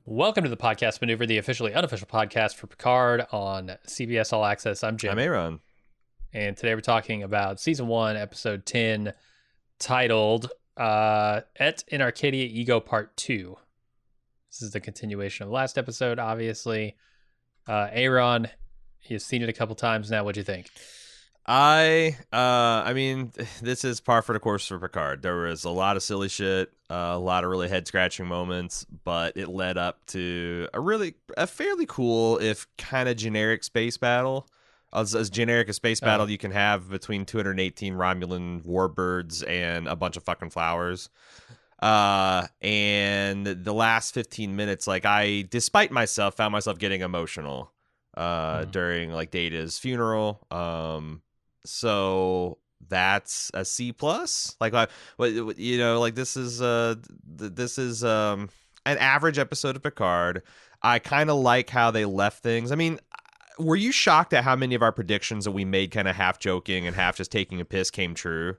Welcome to the Podcast Maneuver, the officially unofficial podcast for Picard on CBS All Access. I'm Jim. I'm A.Ron. And today we're talking about Season 1, Episode 10, titled Et in Arcadia Ego Part 2. This is the continuation of the last episode, obviously. A.Ron, you've seen it a couple times now. What'd you think? I mean, this is par for the course for Picard. There was a lot of silly shit, a lot of really head-scratching moments, but it led up to a fairly cool, if kind of generic space battle. As generic a space battle you can have between 218 Romulan warbirds and a bunch of fucking flowers. And the last 15 minutes, like despite myself, found myself getting emotional during like Data's funeral. So that's a C plus. Like, you know, like this is an average episode of Picard. I kind of like how they left things. I mean, were you shocked at how many of our predictions that we made, kind of half joking and half just taking a piss, came true?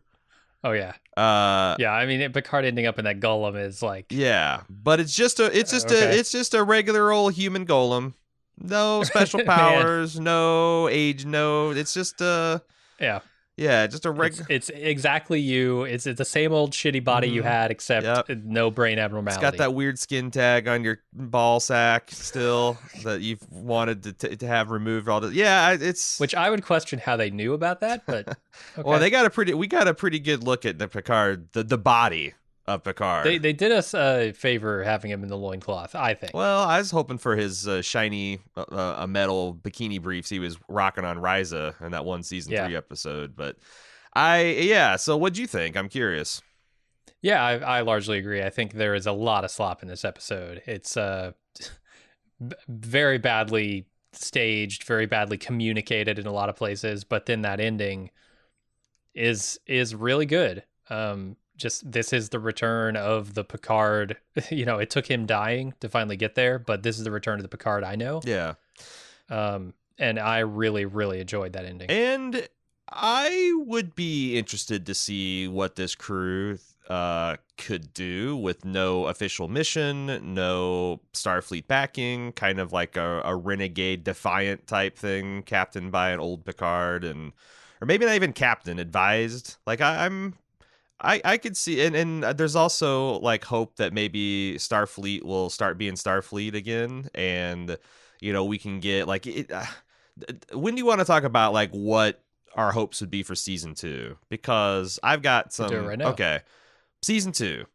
Oh yeah, yeah. I mean, Picard ending up in that golem is like, yeah, but it's just a regular old human golem. No special powers, no age, no. It's just yeah, just a regular. It's exactly you. It's the same old shitty body you had, except no brain abnormality. It's got that weird skin tag on your ball sack still that you've wanted to have removed. It's which I would question how they knew about that, but okay. Well, we got a pretty good look at the Picard, the body of Picard. They did us a favor having him in the loincloth, I think. Well, I was hoping for his shiny metal bikini briefs he was rocking on Ryza in that one season 3 episode. But so what'd you think? I'm curious. Yeah, I largely agree. I think there is a lot of slop in this episode. It's very badly staged, very badly communicated in a lot of places, but then that ending is really good. Just this is the return of the Picard. You know, it took him dying to finally get there, but this is the return of the Picard I know. Yeah. And I really, really enjoyed that ending. And I would be interested to see what this crew could do with no official mission, no Starfleet backing, kind of like a renegade defiant type thing, captained by an old Picard, or maybe not even captain, advised. Like I could see, and there's also like hope that maybe Starfleet will start being Starfleet again, and you know we can get like it. When do you want to talk about like what our hopes would be for season 2? Because I've got some. Do it right now. Okay, season 2.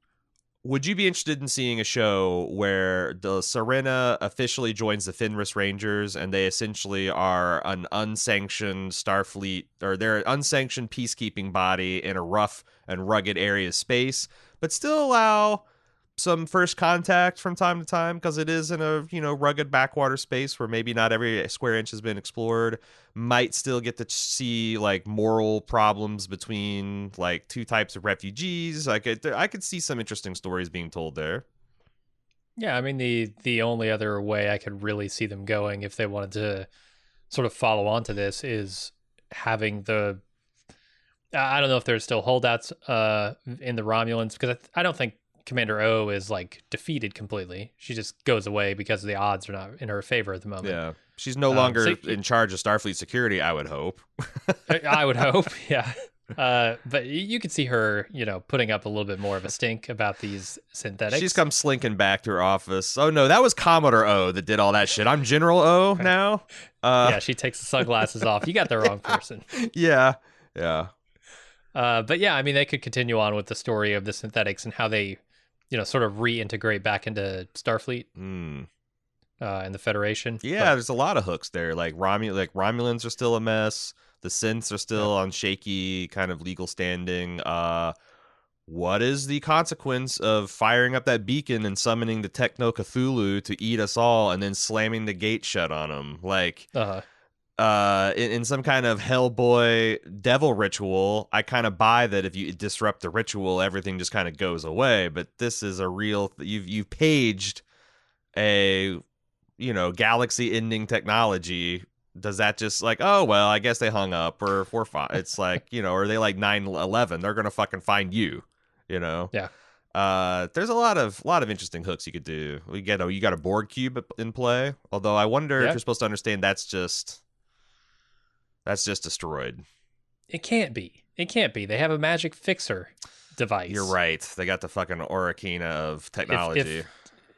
Would you be interested in seeing a show where the Serena officially joins the Fenris Rangers and they essentially are an unsanctioned Starfleet, or they're an unsanctioned peacekeeping body in a rough and rugged area of space, but still allow some first contact from time to time because it is in a rugged backwater space where maybe not every square inch has been explored? Might still get to see like moral problems between like two types of refugees. I could see some interesting stories being told there. Yeah, I mean the only other way I could really see them going if they wanted to sort of follow on to this is having I don't know if there's still holdouts in the Romulans, because I don't think Commander O is like defeated completely. She just goes away because the odds are not in her favor at the moment. Yeah, she's no longer in charge of Starfleet security, I would hope. I would hope, yeah. But you could see her, putting up a little bit more of a stink about these synthetics. She's come slinking back to her office. Oh no, that was Commodore O that did all that shit. I'm General O now. Yeah, she takes the sunglasses off. You got the wrong person. Yeah. But yeah, I mean, they could continue on with the story of the synthetics and how they, sort of reintegrate back into Starfleet and the Federation. Yeah, there's a lot of hooks there. Like Romulans are still a mess. The synths are still on shaky kind of legal standing. What is the consequence of firing up that beacon and summoning the Techno Cthulhu to eat us all and then slamming the gate shut on them? Like, in some kind of Hellboy devil ritual, I kind of buy that if you disrupt the ritual, everything just kind of goes away. But this is a real, you've paged a, galaxy-ending technology. Does that just like, oh, well, I guess they hung up, or we're fine. It's like, or they like 9/11, they're going to fucking find you, Yeah. There's a lot of interesting hooks you could do. You got a board cube in play. Although I wonder if Yeah, you're supposed to understand that's just destroyed. it can't be. It can't be. They have a magic fixer You're device. right. They got the fucking Oracina of If technology. if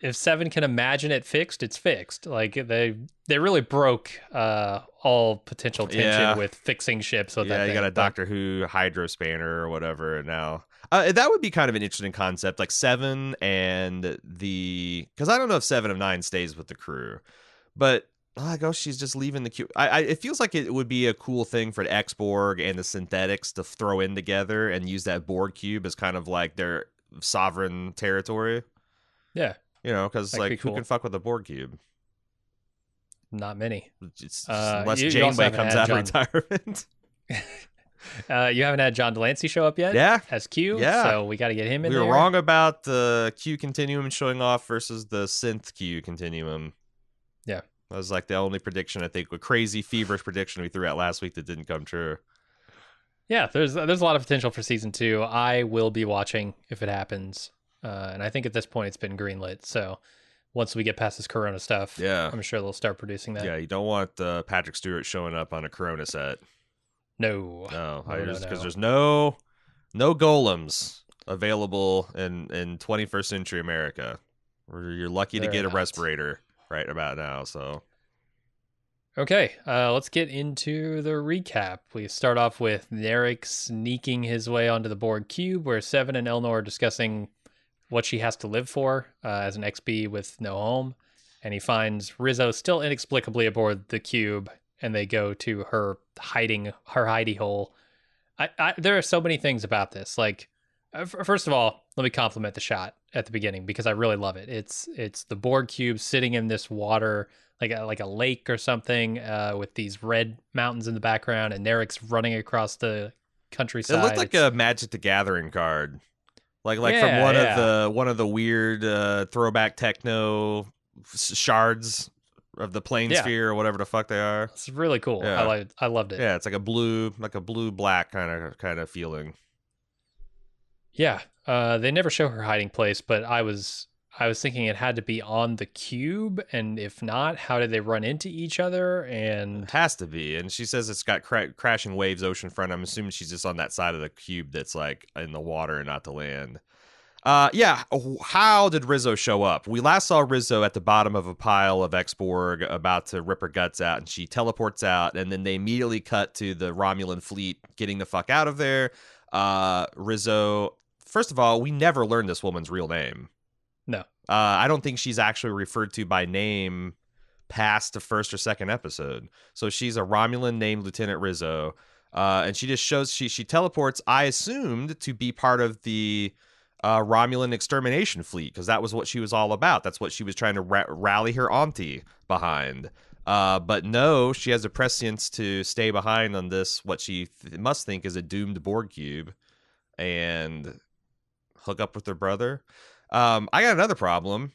if Seven can imagine it fixed, it's fixed. Like they really broke all potential tension Yeah. with fixing ships with Yeah, that you got thing. a But Doctor Who Hydro Spanner or whatever now. That would be kind of an interesting concept, like Seven and because I don't know if 7 of 9 stays with the crew, but I go, she's just leaving the queue. It feels like it would be a cool thing for the X-Borg and the synthetics to throw in together and use that Borg cube as kind of like their sovereign territory. yeah, Because that could like be who can cool. fuck with a Board cube? Not many. Just unless You also Janeway haven't comes had out of John. retirement. You haven't had John Delancey show up yet Yeah, as Q, yeah. so we got to get him in We were there. wrong about the Q continuum showing off versus the synth Q continuum. Yeah. That was like the only prediction, I think, a crazy feverish prediction we threw out last week that didn't come true. Yeah, there's a lot of potential for season 2. I will be watching if it happens, and I think at this point it's been greenlit. So once we get past this Corona stuff, Yeah. I'm sure they'll start producing that. Yeah, you don't want Patrick Stewart showing up on a Corona set. No, No, no, no, because no. there's no golems available in 21st century America. You're lucky to There are get a not. respirator right about now. So Okay, let's get into the recap. We start off with Narek sneaking his way onto the Borg cube, where Seven and Elnor are discussing what she has to live for as an XB with no home, and he finds Rizzo still inexplicably aboard the cube, and they go to her hidey hole. There are so many things about this. Like, first of all, let me compliment the shot at the beginning because I really love it. It's the Borg cube sitting in this water, like a lake or something, with these red mountains in the background, and Narek's running across the it looked countryside. like a Magic the Gathering card. Like from Yeah, yeah. one of the weird throwback techno shards of the plane Yeah, sphere or whatever the fuck they are. it's really cool. Yeah. I loved it. Yeah, it's like a blue black kind of feeling. Yeah, they never show her hiding place, but I was thinking it had to be on the cube, and if not, how did they run into each other? It And has to be. And she says it's got crashing waves oceanfront. I'm assuming she's just on that side of the cube that's like in the water and not the land. Yeah. How did Rizzo show up? We last saw Rizzo at the bottom of a pile of X-Borg about to rip her guts out, and she teleports out, and then they immediately cut to the Romulan fleet getting the fuck out of there. Rizzo, first of all, we never learned this woman's real name. no, I don't think she's actually referred to by name past the first or second episode. So she's a Romulan named Lieutenant Rizzo, and she just shows she teleports. I assumed to be part of the Romulan extermination fleet because that was what she was all about. That's what she was trying to rally her auntie behind. But no, she has a prescience to stay behind on this, what she must think is a doomed Borg cube, and hook up with her brother. I got another problem.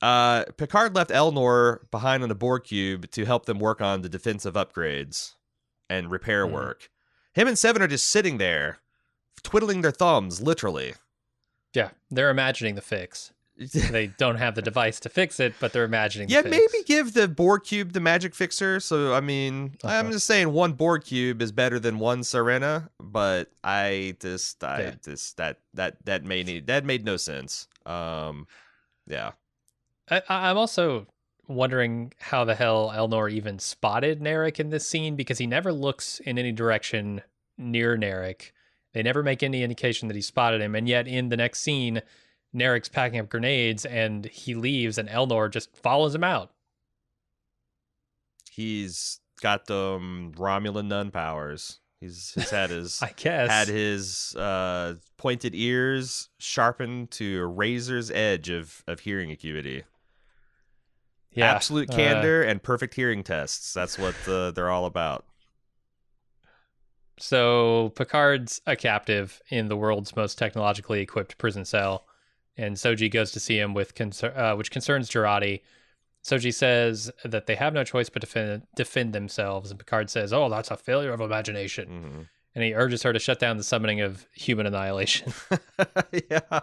Picard left Elnor behind on the Borg cube to help them work on the defensive upgrades and repair work. Him and Seven are just sitting there, twiddling their thumbs, literally. yeah, they're imagining the fix. They don't have the device to fix it, but they're imagining the Yeah, fix. maybe give the Borg cube the magic fixer. So I mean, I'm Uh-huh. just saying one Borg cube is better than one Serena, but that made no sense. Yeah. I'm also wondering how the hell Elnor even spotted Narek in this scene because he never looks in any direction near Narek. They never make any indication that he spotted him, and yet in the next scene, Narek's packing up grenades and he leaves, and Elnor just follows him out. He's got the Romulan nun powers. His head is I guess. had his pointed ears sharpened to a razor's edge of hearing acuity. Yeah. Absolute candor and perfect hearing tests. That's what they're all about. So Picard's a captive in the world's most technologically equipped prison cell, and Soji goes to see him with which concerns Jurati. Soji says that they have no choice but to defend themselves, and Picard says, "Oh, that's a failure of imagination." Mm-hmm. and he urges her to shut down the summoning of human annihilation. Yeah.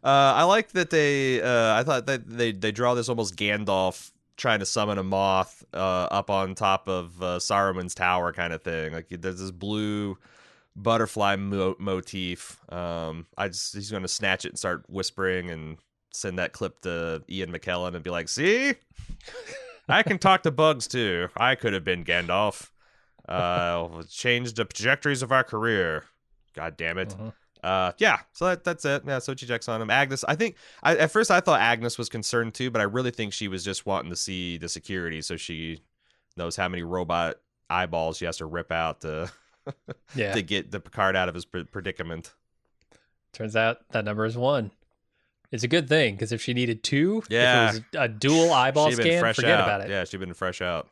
I like that they. I thought that they draw this almost Gandalf trying to summon a moth up on top of Saruman's tower kind of thing. Like there's this blue butterfly motif. He's going to snatch it and start whispering and send that clip to Ian McKellen and be like, "See, I can talk to bugs too. I could have been Gandalf. Changed the trajectories of our career. God damn it." Mhm. Yeah, so that's it. Yeah, so she checks on him. Agnes, I think, at first I thought Agnes was concerned too, but I really think she was just wanting to see the security so she knows how many robot eyeballs she has to rip out to Yeah. to get the Picard out of his predicament. Turns out that number is 1. It's a good thing, because if she needed 2, if it Yeah, was a dual eyeball she'd been scan, fresh forget out. about it. Yeah, she'd been fresh out.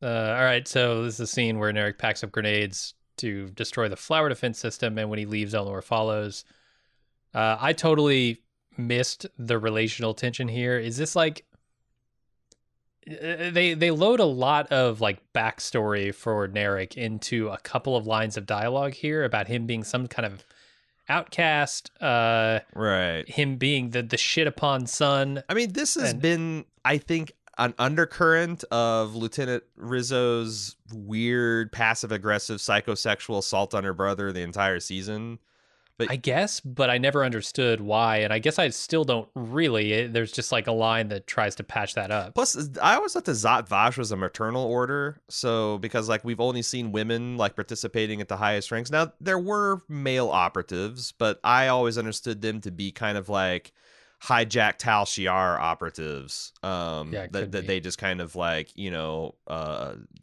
All right, so this is a scene where Narek packs up grenades to destroy the flower defense system, and when he leaves, Eleanor follows. I totally missed the relational tension here. Is this like they load a lot of like backstory for Narek into a couple of lines of dialogue here about him being some kind of outcast, Right. him being the shit upon son. I mean, this has And been, I think, an undercurrent of Lieutenant Rizzo's weird, passive-aggressive, psychosexual assault on her brother the entire season. But I guess, but I never understood why, and I guess I still don't really. There's just like a line that tries to patch that up. plus, I always thought the Zat Vash was a maternal order. So, because like we've only seen women like participating at the highest ranks. Now, there were male operatives, but I always understood them to be kind of like hijacked Tal Shiar operatives. Yeah, it That could be. they just kind of like,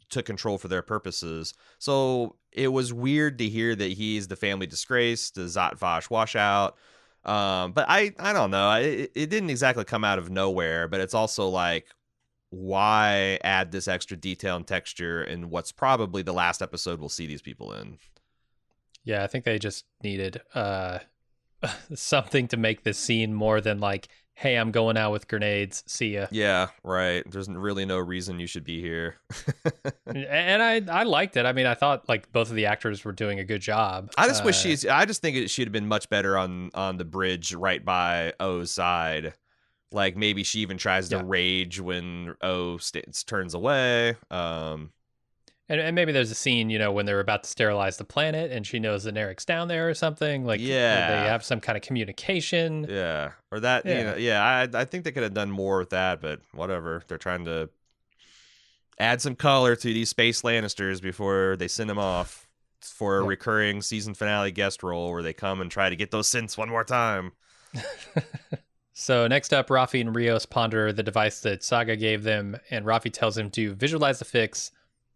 took control for their purposes. So it was weird to hear that he's the family disgrace, the Zat Vash washout. But I don't know. It didn't exactly come out of nowhere, but it's also like, why add this extra detail and texture in what's probably the last episode we'll see these people in? Yeah, I think they just needed something to make this scene more than like, hey, I'm going out with grenades. See ya. Yeah, right. There's really no reason you should be here. And I liked it. I mean, I thought like both of the actors were doing a good job. I just wish I just think she'd have been much better on the bridge right by O's side. Like maybe she even tries to Yeah. rage when O turns away. And maybe there's a scene, when they're about to sterilize the planet and she knows that Narek's down there or something. Like, Yeah. they have some kind of communication. Yeah, or that, Yeah. I think they could have done more with that, but whatever. They're trying to add some color to these space Lannisters before they send them off for a Yep. recurring season finale guest role where they come and try to get those synths one more time. So next up, Rafi and Rios ponder the device that Saga gave them, and Rafi tells him to visualize the fix,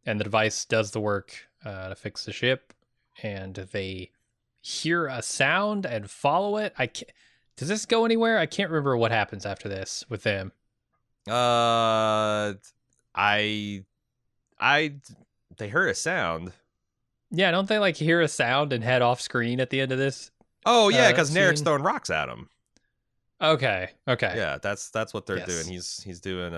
and the device does the work to fix the ship, and they hear a sound and follow it. Does this go anywhere? I can't remember what happens after this with them. I they heard a sound. Yeah, don't they like hear a sound and head off screen at the end of this? Oh yeah, because Narek's Scene? throwing rocks at him. Okay. Yeah, that's what they're Yes. doing. He's doing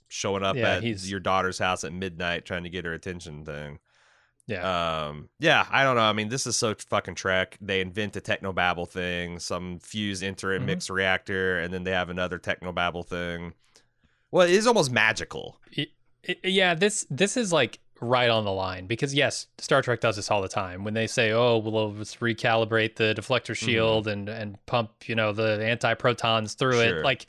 showing up Yeah, at your daughter's house at midnight trying to get her attention thing. Yeah. Yeah, I don't know. I mean, this is so fucking Trek. They invent a technobabble thing, some fused enter and mix reactor, and then they have another technobabble thing. Well, it is almost magical. Yeah, this is like right on the line, because yes, Star Trek does this all the time when they say, "Oh, well, let's recalibrate the deflector shield and pump, the anti-protons through Sure. it." Like,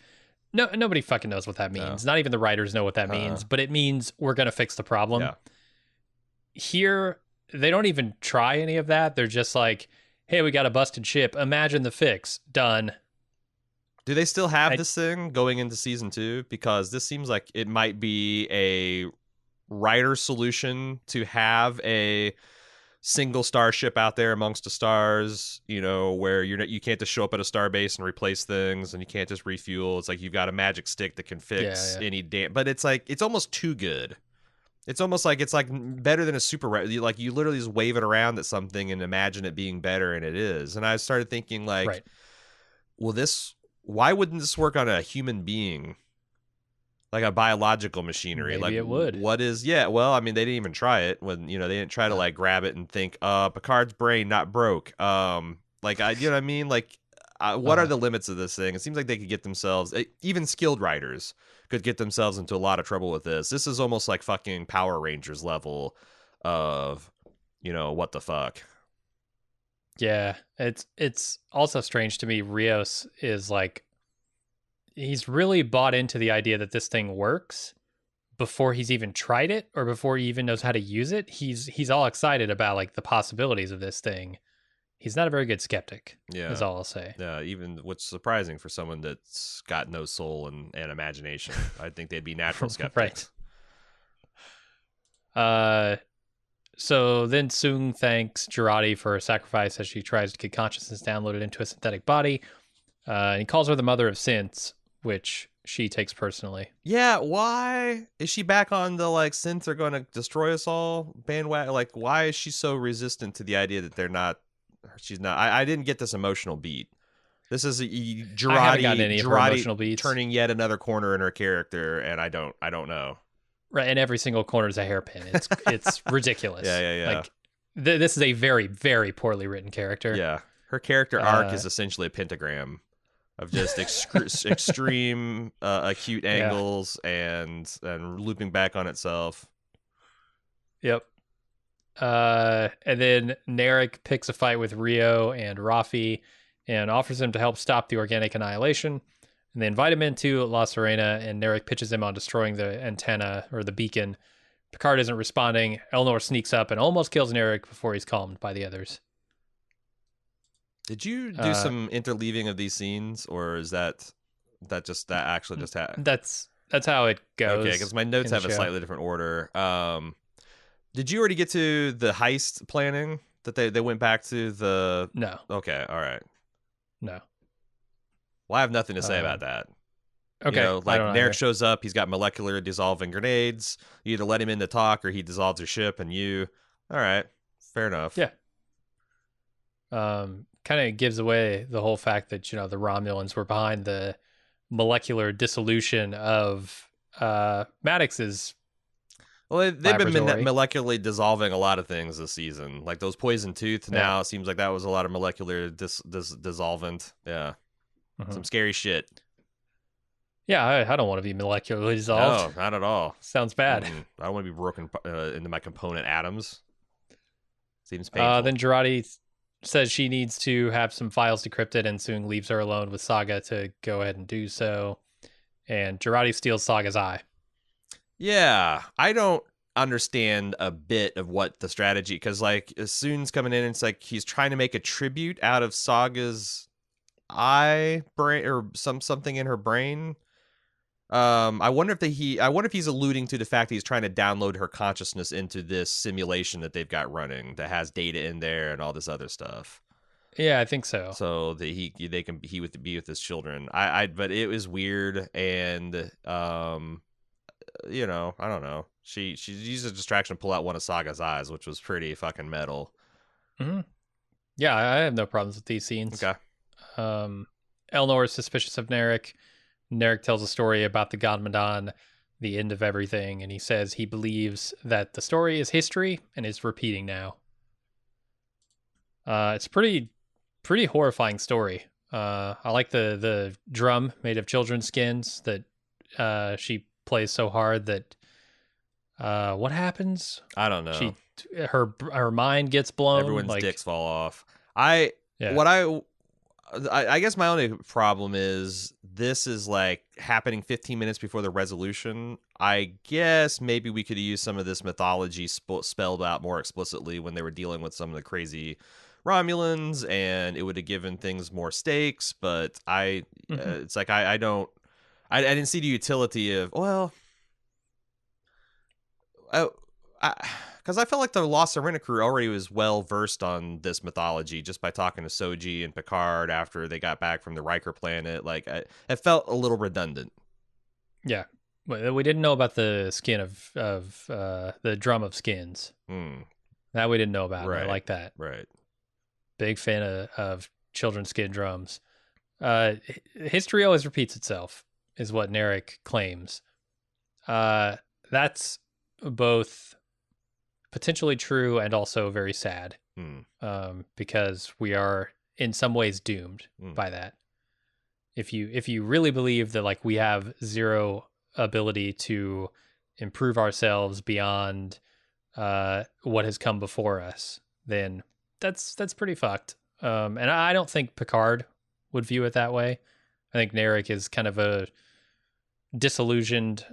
nobody fucking knows what that means. Not even the writers know what that means, but it means we're gonna fix the problem. Yeah. Here, they don't even try any of that. They're just like, "Hey, we got a busted ship. Imagine the fix. Done." Do they still have this thing going into season 2? Because this seems like it might be a writer solution to have a single starship out there amongst the stars, where you can't just show up at a star base and replace things, and you can't just refuel. It's like you've got a magic stick that can fix any damn. But it's like it's almost too good. It's almost like it's like better than a super. Like you literally just wave it around at something and imagine it being better, and it is. And I started thinking like, Right. well, why wouldn't this work on a human being? like a biological machinery. Like Maybe it would. what is well, I mean they didn't even try it when they didn't try to like grab it and think Picard's brain not broke. Like I you know what I mean? Like what are the limits of this thing? It seems like they could get themselves even skilled writers could get themselves into a lot of trouble with this. This is almost like fucking Power Rangers level of what the fuck. Yeah, it's also strange to me. Rios is like, he's really bought into the idea that this thing works before he's even tried it or before he even knows how to use it. He's all excited about like the possibilities of this thing. He's not a very good skeptic. Yeah, is all I'll say. Yeah, even what's surprising for someone that's got no soul and imagination. I think they'd be natural skeptics. Right. So then Soong thanks Jurati for her sacrifice as she tries to get consciousness downloaded into a synthetic body. And he calls her the mother of synths, which she takes personally. Yeah, why is she back on the like synths are going to destroy us all bandwagon? Like, why is she so resistant to the idea that they're not? She's not. I didn't get this emotional beat. This is Jurati turning yet another corner in her character, and I don't know. Right, and every single corner is a hairpin. It's ridiculous. Yeah. Like this is a very, very poorly written character. Yeah, her character arc is essentially a pentagram of just extreme acute angles and looping back on itself. Yep. And then Narek picks a fight with Rio and Rafi and offers him to help stop the organic annihilation. And they invite him into La Serena, and Narek pitches him on destroying the antenna or the beacon. Picard isn't responding. Elnor sneaks up and almost kills Narek before he's calmed by the others. Did you do some interleaving of these scenes, or is that actually just happened? That's how it goes. Okay, because my notes have a slightly different order. Did you already get to the heist planning that they went back to the? No. Okay, all right. No. Well, I have nothing to say about that. Okay. Like Narek shows up, he's got molecular dissolving grenades. You either let him in to talk or he dissolves your ship, and you. All right, fair enough. Yeah. Kind of gives away the whole fact that the Romulans were behind the molecular dissolution of Maddox's. Well, they've been molecularly dissolving a lot of things this season, like those poison tooth. Yeah. Now it seems like that was a lot of molecular dissolvent. Yeah, some scary shit. Yeah, I don't want to be molecularly dissolved. No, not at all. Sounds bad. I don't want to be broken into my component atoms. Seems painful. Then Jurati says she needs to have some files decrypted, and Soong leaves her alone with Saga to go ahead and do so. And Jurati steals Saga's eye. Yeah, I don't understand a bit of what the strategy, because like Soon's coming in and it's like he's trying to make a tribute out of Saga's eye brain or something in her brain. I wonder if he's alluding to the fact that he's trying to download her consciousness into this simulation that they've got running that has data in there and all this other stuff. Yeah, I think so. So that he can be with his children. But it was weird, and I don't know. She used a distraction to pull out one of Saga's eyes, which was pretty fucking metal. Mm-hmm. Yeah, I have no problems with these scenes. Okay. Elnor is suspicious of Narek. Narek tells a story about the Ganmadan, the end of everything, and he says he believes that the story is history and is repeating now. It's pretty horrifying story. I like the drum made of children's skins that she plays so hard that what happens? I don't know. Her mind gets blown. Everyone's dicks fall off. I guess my only problem is this is like happening 15 minutes before the resolution. I guess maybe we could use some of this mythology spelled out more explicitly when they were dealing with some of the crazy Romulans, and it would have given things more stakes. But it's like I didn't see the utility of because I felt like the La Serena crew already was well versed on this mythology just by talking to Soji and Picard after they got back from the Riker planet. Like it felt a little redundant. Yeah, we didn't know about the skin of the drum of skins. That we didn't know about. Right. I like that. Right. Big fan of children's skin drums. History always repeats itself, is what Narek claims. Uh, that's both potentially true and also very sad, Hmm. because we are in some ways doomed Hmm. by that. If you really believe that like we have zero ability to improve ourselves beyond what has come before us, then that's pretty fucked. And I don't think Picard would view it that way. I think Narek is kind of a disillusioned,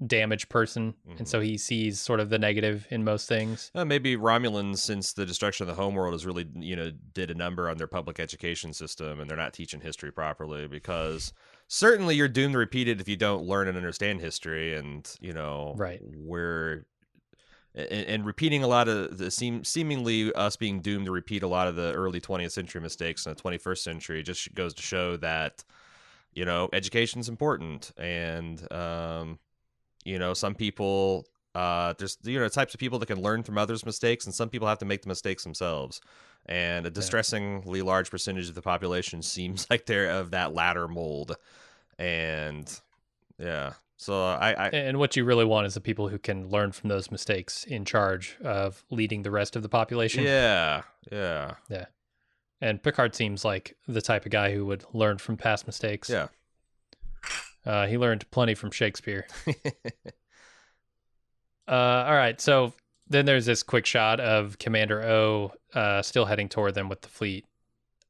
damaged person, and Hmm. so he sees sort of the negative in most things. Maybe Romulans, since the destruction of the homeworld, has really, did a number on their public education system, and they're not teaching history properly. Because certainly you're doomed to repeat it if you don't learn and understand history, and Right. we're and repeating a lot of the seemingly us being doomed to repeat a lot of the early 20th century mistakes in the 21st century just goes to show that education's important. And some people, there's types of people that can learn from others' mistakes, and some people have to make the mistakes themselves. And a Yeah. distressingly large percentage of the population seems like they're of that latter mold. And yeah, so I And what you really want is the people who can learn from those mistakes in charge of leading the rest of the population. yeah, yeah, Yeah. And Picard seems like the type of guy who would learn from past mistakes. yeah. He learned plenty from Shakespeare. All right. So then there's this quick shot of Commander O still heading toward them with the fleet.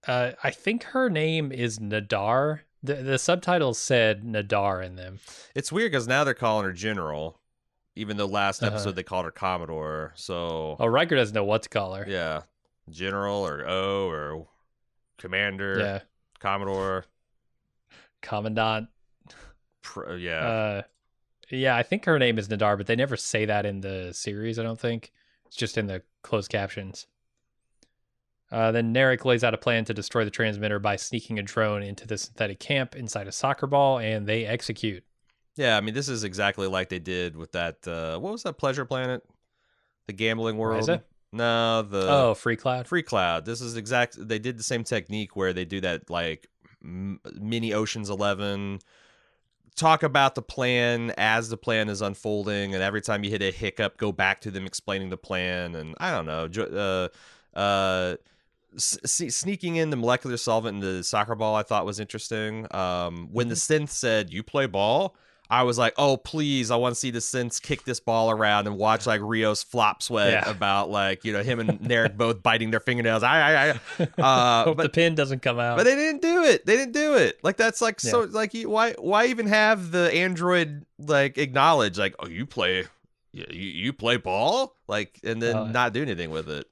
I think her name is Nadar. The subtitles said Nadar in them. It's weird because now they're calling her General, even though last Uh-huh. episode they called her Commodore. So Oh, Riker doesn't know what to call her. yeah, General or O or Commander, Yeah. Commodore. Commandant. Yeah, Uh, yeah, I think her name is Nadar, but they never say that in the series, I don't think. It's just in the closed captions. Then Narek lays out a plan to destroy the transmitter by sneaking a drone into the synthetic camp inside a soccer ball, and they execute. yeah. I mean, this is exactly like they did with that. What was that Pleasure Planet? The gambling world? Risa? No, the Oh, Free Cloud? Free Cloud. This is exact. They did the same technique where they do that like mini Ocean's 11. Talk about the plan as the plan is unfolding, and every time you hit a hiccup, go back to them explaining the plan. And I don't know, sneaking in the molecular solvent into the soccer ball I thought was interesting. When the Mm-hmm. synth said, "You play ball," I was like, "Oh, please, I want to see the synths kick this ball around and watch like Rios flop sweat Yeah. about like, him and Narek both biting their fingernails." Hope the But pin doesn't come but out. they didn't do it. They didn't do it. Like that's like Yeah. so like why even have the android like acknowledge like, "Oh, you play ball?" Like, and then Uh, not do anything with it.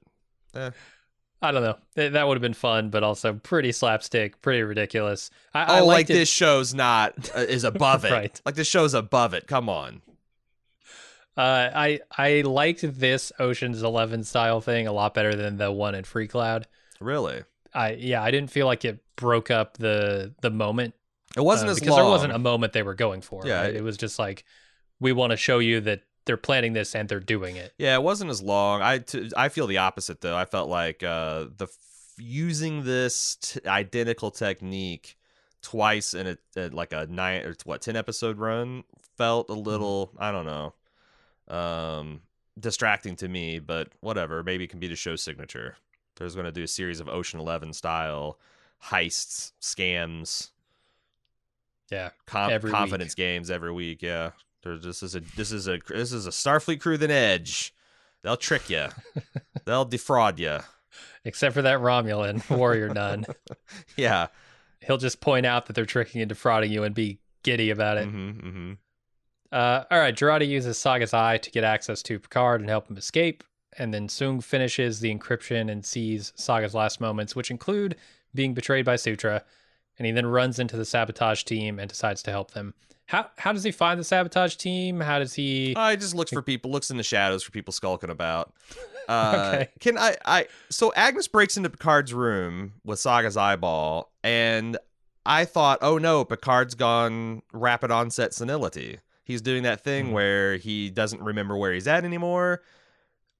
Eh. I don't know. That would have been fun, but also pretty slapstick, pretty ridiculous. I Oh, like liked it. this show's not is above it. Right. Like this show's above it. Come on. I liked this Ocean's 11 style thing a lot better than the one in Free Cloud. Really? I didn't feel like it broke up the moment, It wasn't as because there wasn't long. a moment they were going for. Yeah, Right? It was just like, we want to show you that they're planning this and they're doing it. Yeah, it wasn't as long. I feel the opposite though. I felt like using this identical technique twice in like a 9 or 10 episode run felt a Mhm. little, I don't know, distracting to me, but whatever. Maybe it can be the show's signature. There's going to do a series of Ocean 11 style heists, scams, Yeah, every confidence week, games every week. Yeah, this is a Starfleet crew than Edge. They'll trick you. They'll defraud you. except for that Romulan warrior nun. Yeah. He'll just point out that they're tricking and defrauding you and be giddy about it. Mm-hmm. Mm-hmm. All right, Girardi uses Saga's eye to get access to Picard and help him escape, and then Soong finishes the encryption and sees Saga's last moments, which include being betrayed by Sutra, and he then runs into the sabotage team and decides to help them. How does he find the sabotage team? How does he? I just looks for people, looks in the shadows for people skulking about. Okay. Can so Agnes breaks into Picard's room with Saga's eyeball, and I thought, oh no, Picard's gone rapid onset senility. He's doing that thing Mhm. where he doesn't remember where he's at anymore.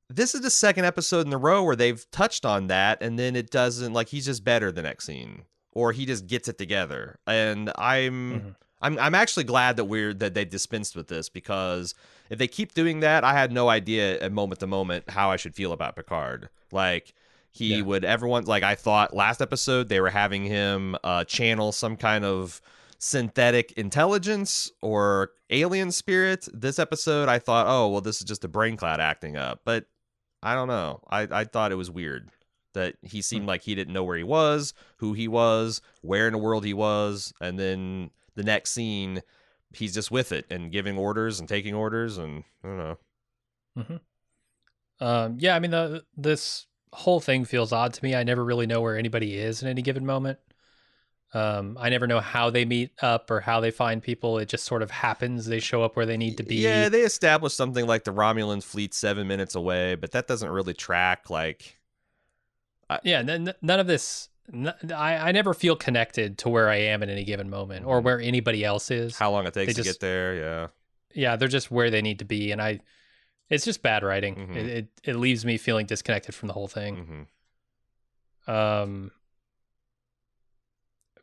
This is the second episode in a row where they've touched on that, and then it doesn't, like, he's just better the next scene, or he just gets it together. And Mhm. I'm actually glad that they dispensed with this, because if they keep doing that, I had no idea at moment to moment how I should feel about Picard. Like, he Yeah. would everyone like I thought last episode they were having him channel some kind of synthetic intelligence or alien spirit. This episode I thought, oh well, this is just a brain cloud acting up. But I don't know. I thought it was weird that he Hmm. seemed like he didn't know where he was, who he was, where in the world he was, and then the next scene he's just with it and giving orders and taking orders, and I don't know. Hmm. Yeah, I mean, this whole thing feels odd to me. I never really know where anybody is in any given moment. I never know how they meet up or how they find people. It just sort of happens. They show up where they need to Yeah, be. they established something like the Romulan fleet 7 minutes away, but that doesn't really track. Like, Yeah, none of this. I never feel connected to where I am at any given moment or where anybody else is. how long it They takes to get just, there. Yeah. yeah, they're just where they need to be, and it's just bad writing. Mm-hmm. It leaves me feeling disconnected from the whole thing. Mm-hmm. Um,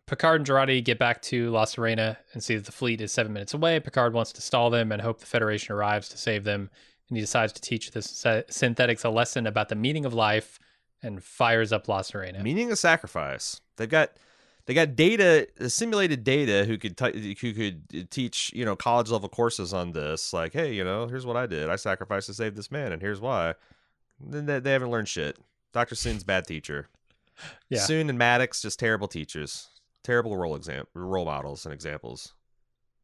Picard and Jurati get back to La Serena and see that the fleet is 7 minutes away. Picard wants to stall them and hope the Federation arrives to save them, and he decides to teach the synthetics a lesson about the meaning of life and fires up La Serena. Meaning of sacrifice. They got data, simulated data, who could teach college level courses on this. Like, hey, here's what I did. I sacrificed to save this man, and here's why. Then they haven't learned shit. Dr. Soon's bad teacher. Yeah, Soon and Maddox just terrible teachers. Terrible role models and examples.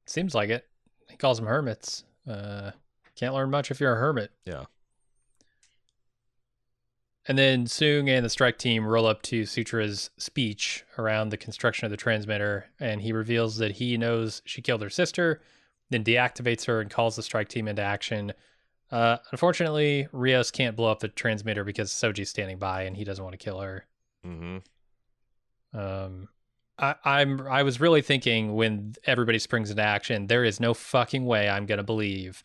seems like it. He calls them hermits. Can't learn much if you're a hermit. Yeah. And then Soong and the strike team roll up to Sutra's speech around the construction of the transmitter, and he reveals that he knows she killed her sister, then deactivates her and calls the strike team into action. Unfortunately, Rios can't blow up the transmitter because Soji's standing by, and he doesn't want to kill her. Mm-hmm. I was really thinking when everybody springs into action, there is no fucking way I'm gonna believe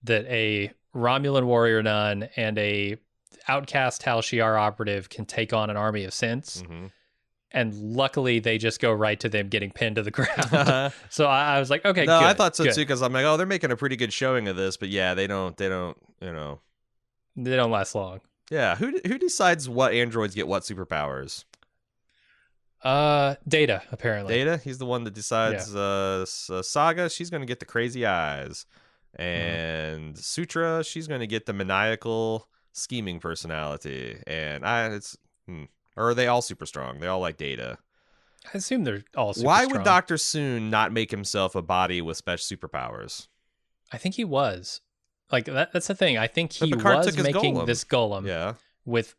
that a Romulan warrior nun and a outcast Tal Shiar operative can take on an army of synths. Mm-hmm. And luckily, they just go right to them getting pinned to the ground. So I was like, okay, no, good, I thought so good. too, because I'm like, oh, they're making a pretty good showing of this, but yeah, they don't, They don't last long. Yeah, who decides what androids get what superpowers? Data, apparently. Data, he's the one that decides. Yeah. Saga, she's gonna get the crazy eyes, and Sutra, she's gonna get the maniacal scheming personality, and or are they all super strong? They all like Data. I assume they're all super Why strong. would Dr. Soon not make himself a body with special superpowers? I think he was. Like, that's the thing. I think he Picard was took his making golem. this golem Yeah. with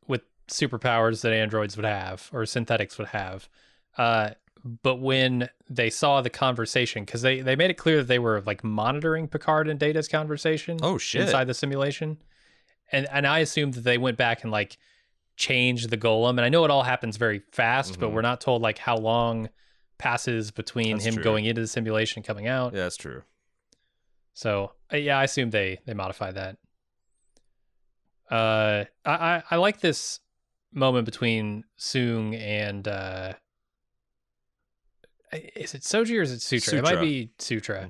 superpowers that androids would have or synthetics would have. But when they saw the conversation, because they made it clear that they were like monitoring Picard and Data's conversation Oh shit. inside the simulation. And I assumed that they went back and like changed the golem. And I know it all happens very fast, but we're not told like how long passes between That's him true. going into the simulation and coming out. Yeah, that's true. So yeah, I assume they modified that. I like this moment between Soong and is it Soji or is it Sutra? It might be Sutra.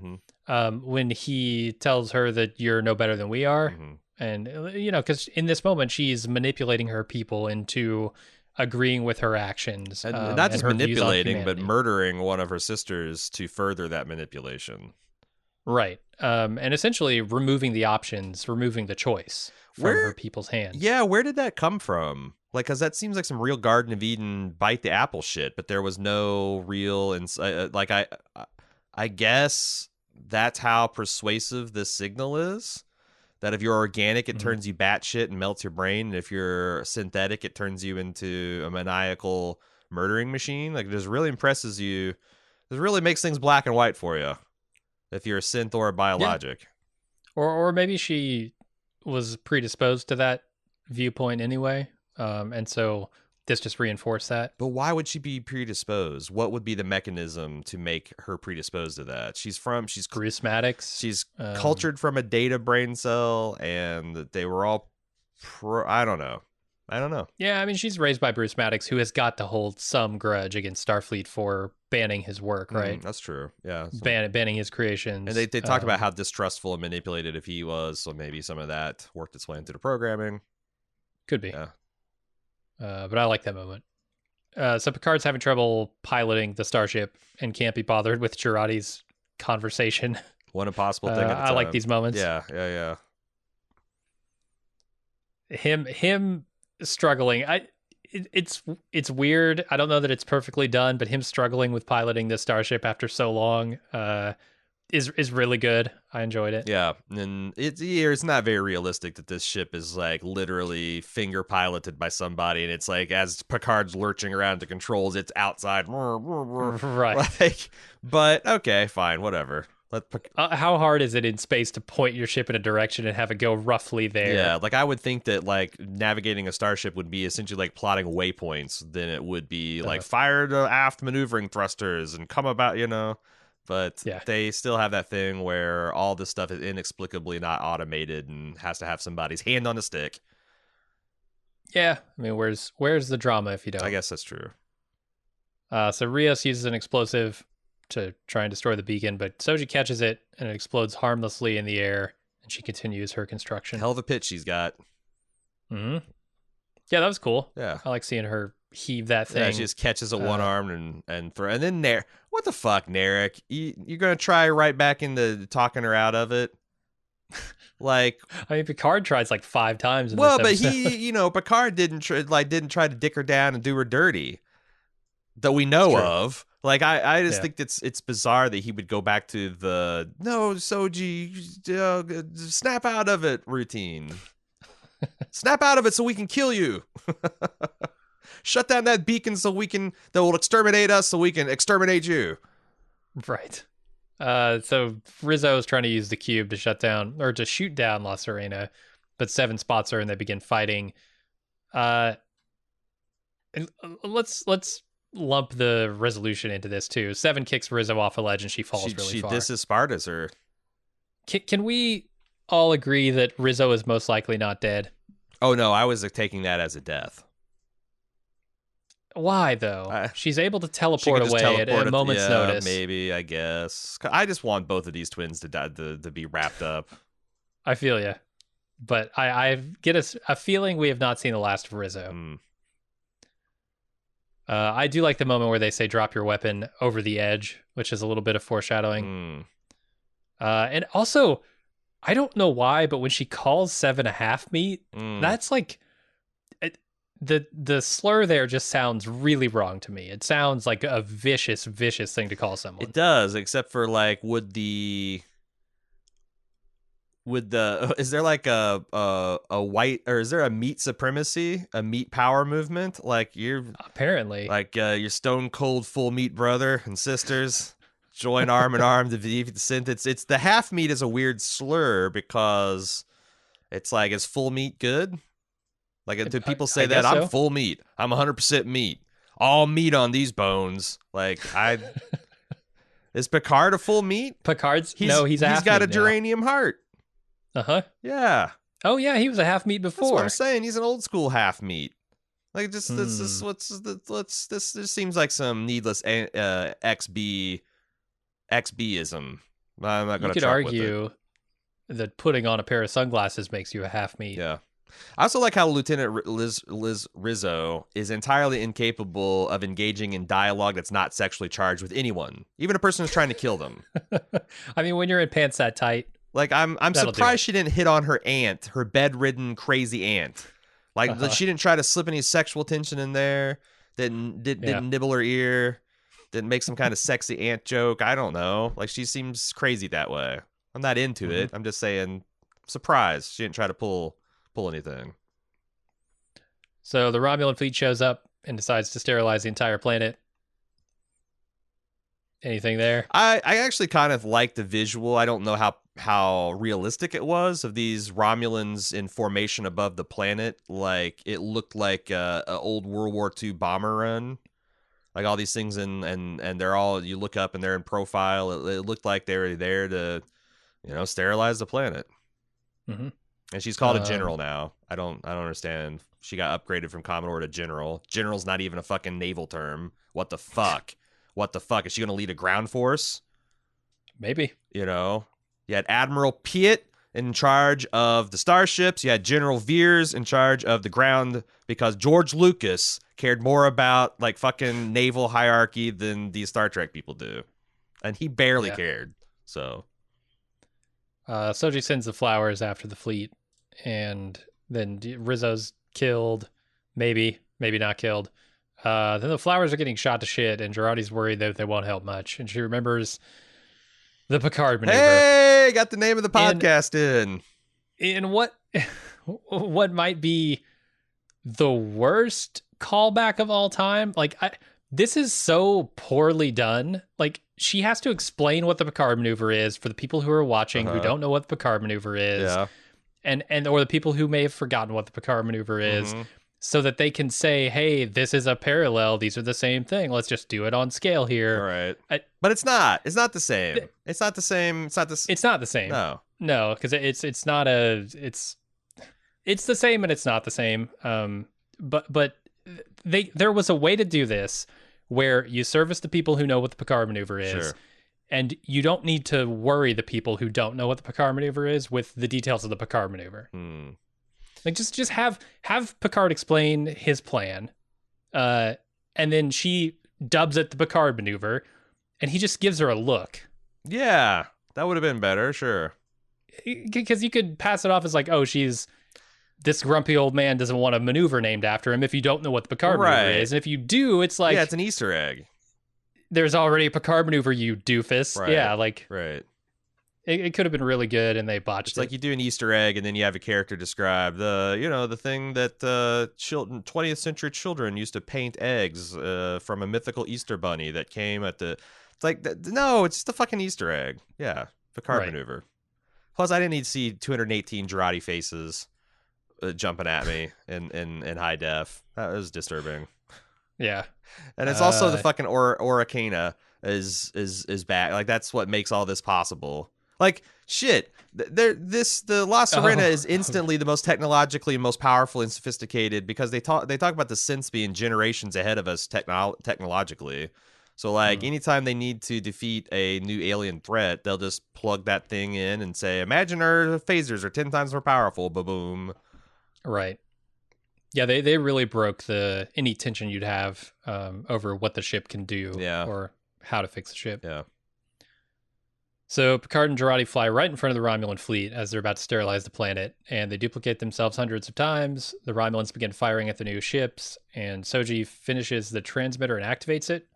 When he tells her that you're no better than we are, and because in this moment she's manipulating her people into agreeing with her actions, And not just her views on manipulating, but humanity. murdering one of her sisters to further that manipulation. Right. And essentially removing the options, removing the choice from her people's hands. Yeah, where did that come from? Like, because that seems like some real Garden of Eden bite the apple shit, but there was no real I guess that's how persuasive this signal is. That if you're organic, it turns you batshit and melts your brain. And if you're synthetic, it turns you into a maniacal murdering machine. Like, it just really impresses you. This really makes things black and white for you. If you're a synth or a biologic. Yeah. Or maybe she was predisposed to that viewpoint anyway. And so this just reinforced that. But why would she be predisposed? What would be the mechanism to make her predisposed to that? She's charismatics. She's cultured from a Data brain cell, and they were all I don't know. I don't know. Yeah, I mean, she's raised by Bruce Maddox, who has got to hold some grudge against Starfleet for banning his work, right? That's true. Yeah. Banning his And creations. they talked about how distrustful and manipulated he was, so maybe some of that worked its way into the programming. Could be. Yeah. But I like that moment. So Picard's having trouble piloting the starship and can't be bothered with Girardi's conversation. One impossible thing at a time. I like these moments. Yeah. Him struggling. It's weird. I don't know that it's perfectly done, but him struggling with piloting the starship after so long is really good. I enjoyed it. Yeah, and it's not very realistic that this ship is like literally finger piloted by somebody, and it's like as Picard's lurching around the controls, it's outside. Right. Like, but okay, fine, whatever. How hard is it in space to point your ship in a direction and have it go roughly there? Yeah, like I would think that like navigating a starship would be essentially like plotting waypoints than it would be like fire the aft maneuvering thrusters and come about, But they still have that thing where all this stuff is inexplicably not automated and has to have somebody's hand on the stick. Yeah, I mean, where's the drama if you don't? I guess that's true. So Rios uses an explosive to try and destroy the beacon, but Soji catches it and it explodes harmlessly in the air, and she continues her construction. Hell of a pitch she's got. Yeah, that was cool. Yeah, I like seeing her heave that thing. Yeah, she just catches it one arm and throw. And then what the fuck, Narek? You're gonna try right back into talking her out of it? Like, I mean, Picard tries like 5 times. But he, Picard didn't try to dick her down and do her dirty that we know of. Like, I just think it's bizarre that he would go back to the no Soji, snap out of it routine. Snap out of it so we can kill you. Shut down that beacon that will exterminate us so we can exterminate you. Right. So Rizzo is trying to use the cube to shoot down La Serena, but Seven spots her and they begin fighting. And let's lump the resolution into this too. Seven kicks Rizzo off a ledge and she falls really far. This is Sparta's her. Can we all agree that Rizzo is most likely not dead? Oh no, I was taking that as a death. Why though? She's able to teleport away at a moment's notice. Maybe, I guess. I just want both of these twins to die, to be wrapped up. I feel you, but I get a feeling we have not seen the last of Rizzo. I do like the moment where they say "drop your weapon" over the edge, which is a little bit of foreshadowing. And also, I don't know why, but when she calls Seven a half meat, that's like. The slur there just sounds really wrong to me. It sounds like a vicious thing to call someone. It does, except for like, is there like a white, or is there a meat supremacy, a meat power movement? Like you're apparently like your stone cold full meat brother and sisters join arm in arm to defeat the synth. It's the half meat is a weird slur because it's like, is full meat good? Like, do people say that? I'm full meat. I'm 100% meat. All meat on these bones. Like, is Picard a full meat? He's got a geranium heart. Yeah. Oh yeah, he was a half meat before. That's what I'm saying. He's an old school half meat. Like, this seems like some needless XBism. I'm not going to. You could argue that putting on a pair of sunglasses makes you a half meat. Yeah. I also like how Lieutenant Rizzo is entirely incapable of engaging in dialogue that's not sexually charged with anyone, even a person who's trying to kill them. I mean, when you're in pants that tight, like I'm surprised she didn't hit on her aunt, her bedridden crazy aunt. Like she didn't try to slip any sexual tension in there. Didn't nibble her ear. Didn't make some kind of sexy aunt joke. I don't know. Like she seems crazy that way. I'm not into it. I'm just saying, surprised she didn't try to pull anything. So the Romulan fleet shows up and decides to sterilize the entire planet. Anything there? I actually kind of like the visual. I don't know how realistic it was of these Romulans in formation above the planet. Like it looked like a old World War II bomber run. Like all these things and they're all, you look up and they're in profile. It looked like they were there to, sterilize the planet. And she's called a general now. I don't understand. She got upgraded from Commodore to general. General's not even a fucking naval term. What the fuck? What the fuck? Is she gonna lead a ground force? Maybe. You know? You had Admiral Piet in charge of the starships. You had General Veers in charge of the ground because George Lucas cared more about like fucking naval hierarchy than these Star Trek people do. And he barely cared. So Soji sends the flowers after the fleet, and then Rizzo's killed. Maybe not killed. Then the flowers are getting shot to shit, and Girardi's worried that they won't help much. And she remembers the Picard maneuver. Hey, got the name of the podcast in what might be the worst callback of all time. Like, this is so poorly done. Like, she has to explain what the Picard maneuver is for the people who are watching who don't know what the Picard maneuver is. Yeah. And or the people who may have forgotten what the Picard maneuver is, so that they can say, hey, this is a parallel. These are the same thing. Let's just do it on scale here. All right. But it's not. It's not the same. It's not the same. It's not the same. It's not the same. No, because it's not a... It's the same and it's not the same. But there was a way to do this where you service the people who know what the Picard maneuver is. Sure. And you don't need to worry the people who don't know what the Picard maneuver is with the details of the Picard maneuver. Like, just have Picard explain his plan, and then she dubs it the Picard maneuver, and he just gives her a look. Yeah, that would have been better, sure. Because you could pass it off as like, oh, this grumpy old man doesn't want a maneuver named after him if you don't know what the Picard maneuver is. And if you do, it's like... Yeah, it's an Easter egg. There's already a Picard maneuver, you doofus. Right. Yeah, like... Right. It could have been really good, and they botched it. It's like you do an Easter egg, and then you have a character describe the thing that 20th century children used to paint eggs from a mythical Easter bunny that came at the... It's like, no, it's just a fucking Easter egg. Yeah, Picard maneuver. Plus, I didn't need to see 218 Girardi faces jumping at me in high def. That was disturbing. Yeah. And it's also the fucking Oricana is back. Like, that's what makes all this possible. Like, shit, the La Sirena is instantly the most technologically most powerful and sophisticated because they talk about the synths being generations ahead of us technologically. So, like, anytime they need to defeat a new alien threat, they'll just plug that thing in and say, imagine our phasers are 10 times more powerful, ba-boom. Right. Yeah, they really broke any tension you'd have over what the ship can do or how to fix the ship. Yeah. So Picard and Girardi fly right in front of the Romulan fleet as they're about to sterilize the planet, and they duplicate themselves hundreds of times. The Romulans begin firing at the new ships, and Soji finishes the transmitter and activates it.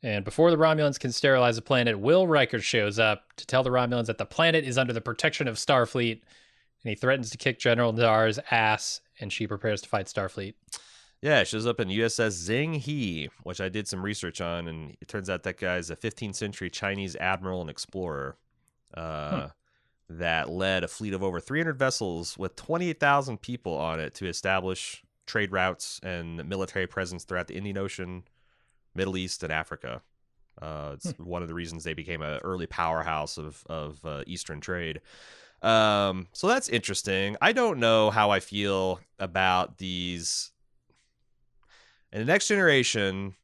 And before the Romulans can sterilize the planet, Will Riker shows up to tell the Romulans that the planet is under the protection of Starfleet, and he threatens to kick General Dar's ass, and she prepares to fight Starfleet. Yeah, it shows up in USS Zheng He, which I did some research on, and it turns out that guy's a 15th century Chinese admiral and explorer that led a fleet of over 300 vessels with 28,000 people on it to establish trade routes and military presence throughout the Indian Ocean, Middle East, and Africa. It's one of the reasons they became an early powerhouse of Eastern trade. So that's interesting. I don't know how I feel about these... In the Next Generation,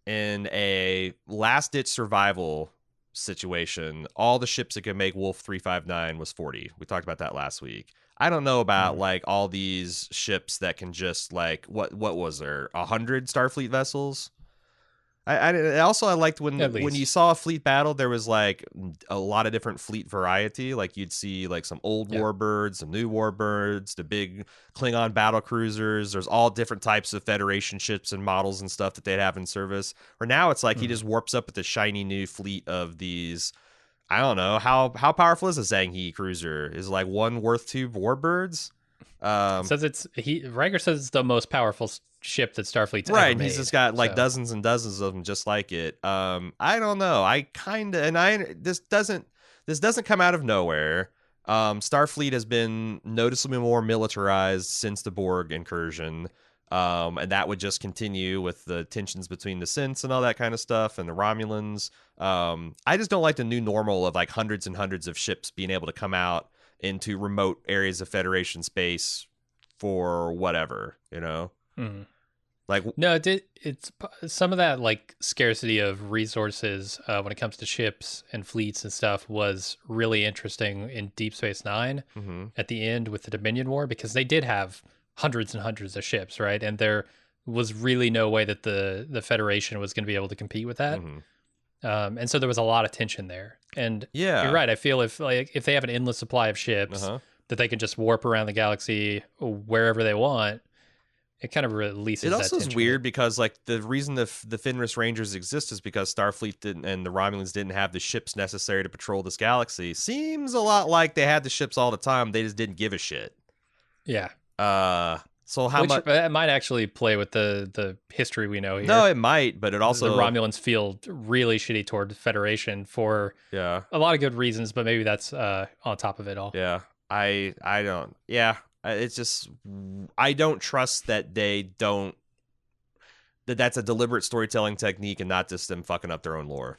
in a last-ditch survival situation, all the ships that can make Wolf 359 was 40. We talked about that last week. I don't know about like all these ships that can just like what was there 100 Starfleet vessels? I also I liked when you saw a fleet battle, there was like a lot of different fleet variety. Like you'd see like some old warbirds, some new warbirds, the big Klingon battle cruisers. There's all different types of Federation ships and models and stuff that they'd have in service. Or now it's like he just warps up with the shiny new fleet of these. I don't know how powerful is a Zhang He cruiser? Is like one worth two warbirds? Riker says it's the most powerful ship that Starfleet's ever made. He's just got like dozens and dozens of them just like it. I don't know. This doesn't come out of nowhere. Starfleet has been noticeably more militarized since the Borg incursion. And that would just continue with the tensions between the synths and all that kind of stuff and the Romulans. I just don't like the new normal of like hundreds and hundreds of ships being able to come out into remote areas of Federation space for whatever, Mhm. Like, No, it's some of that like scarcity of resources when it comes to ships and fleets and stuff was really interesting in Deep Space Nine mhm, at the end with the Dominion War, because they did have hundreds and hundreds of ships, right? And there was really no way that the Federation was going to be able to compete with that. mhm. And so there was a lot of tension there. And you're Yeah. right. I feel if they have an endless supply of ships Uh-huh. that they can just warp around the galaxy wherever they want, it kind of It releases that also is tension. weird because like the reason the Fenris Rangers exist is because Starfleet didn't and the Romulans didn't have the ships necessary to patrol this galaxy. Seems a lot like they had the ships all the time. They just didn't give a shit. Yeah. So how Which much? might actually play with the history we know No, here. it might, but it The also Romulans feel really shitty toward the Federation for yeah. a lot of good reasons, but maybe that's on top of it all. Yeah. I don't. Yeah. It's just I don't trust that they don't that's a deliberate storytelling technique and not just them fucking up their own lore.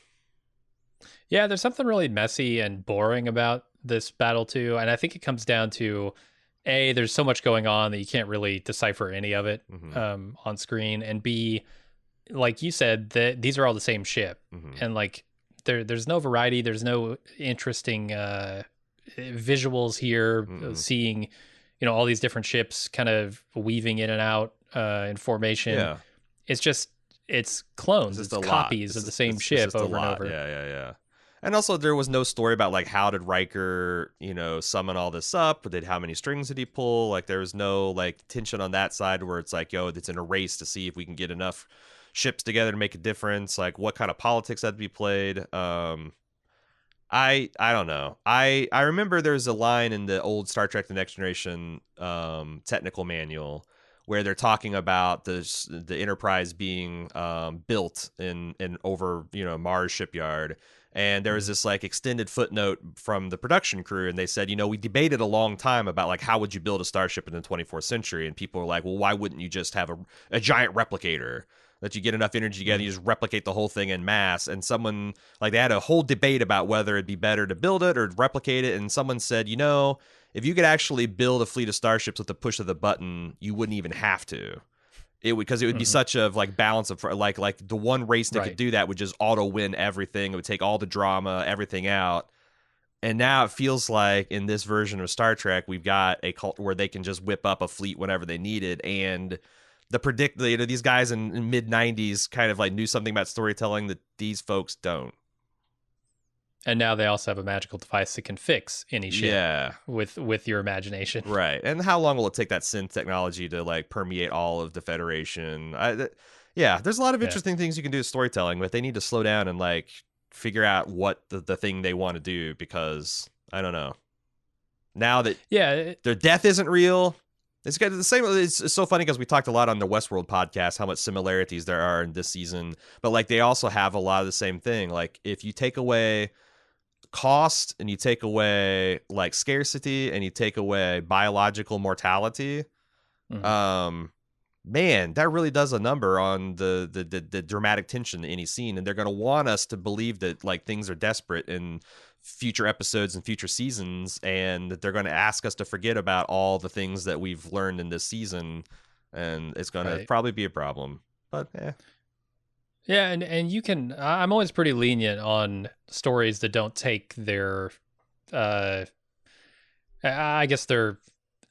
Yeah, there's something really messy and boring about this battle too, and I think it comes down to A, there's so much going on that you can't really decipher any of it Mhm. on screen, and B, like you said, that these are all the same ship, Mhm. and like there's no variety, there's no interesting visuals here, Mhm. seeing all these different ships kind of weaving in and out in formation. Yeah. It's just it's It's clones, just it's a lot. copies of the same It's ship just a over and lot. over. Yeah, yeah, yeah. And also, there was no story about like how did Riker, summon all this up? Or did how many strings did he pull? Like, there was no like tension on that side where it's like, yo, it's in a race to see if we can get enough ships together to make a difference. Like, what kind of politics had to be played? I don't know. I remember there's a line in the old Star Trek: The Next Generation technical manual where they're talking about the Enterprise being built in over Mars shipyard, and there was Mhm. this like extended footnote from the production crew, and they said, we debated a long time about like how would you build a starship in the 24th century, and people were like, well, why wouldn't you just have a giant replicator that you get enough energy together, you just replicate the whole thing in mass? And someone like they had a whole debate about whether it'd be better to build it or replicate it, and someone said, if you could actually build a fleet of starships with the push of the button, you wouldn't even have to. It would because it would be Mhm. such a like balance of like the one race that could Right. do that would just auto win everything. It would take all the drama, everything out. And now it feels like in this version of Star Trek, we've got a cult where they can just whip up a fleet whenever they need it. And these guys in mid '90s kind of like knew something about storytelling that these folks don't. And now they also have a magical device that can fix any ship Yeah. with your imagination. Right. And how long will it take that synth technology to like permeate all of the Federation? Yeah, there's a lot of Yeah. interesting things you can do with storytelling, but they need to slow down and like figure out what the thing they want to do, because I don't know. Now that Yeah. their death isn't real, it's got the same. It's so funny because we talked a lot on the Westworld podcast how much similarities there are in this season, but like they also have a lot of the same thing. Like if you take away cost and you take away like scarcity and you take away biological mortality, Mhm. um man, that really does a number on the dramatic tension in any scene. And they're going to want us to believe that like things are desperate in future episodes and future seasons, and that they're going to ask us to forget about all the things that we've learned in this season, and it's going to Right. probably be a problem. But Yeah, and you can. I'm always pretty lenient on stories that don't take their, uh, I guess their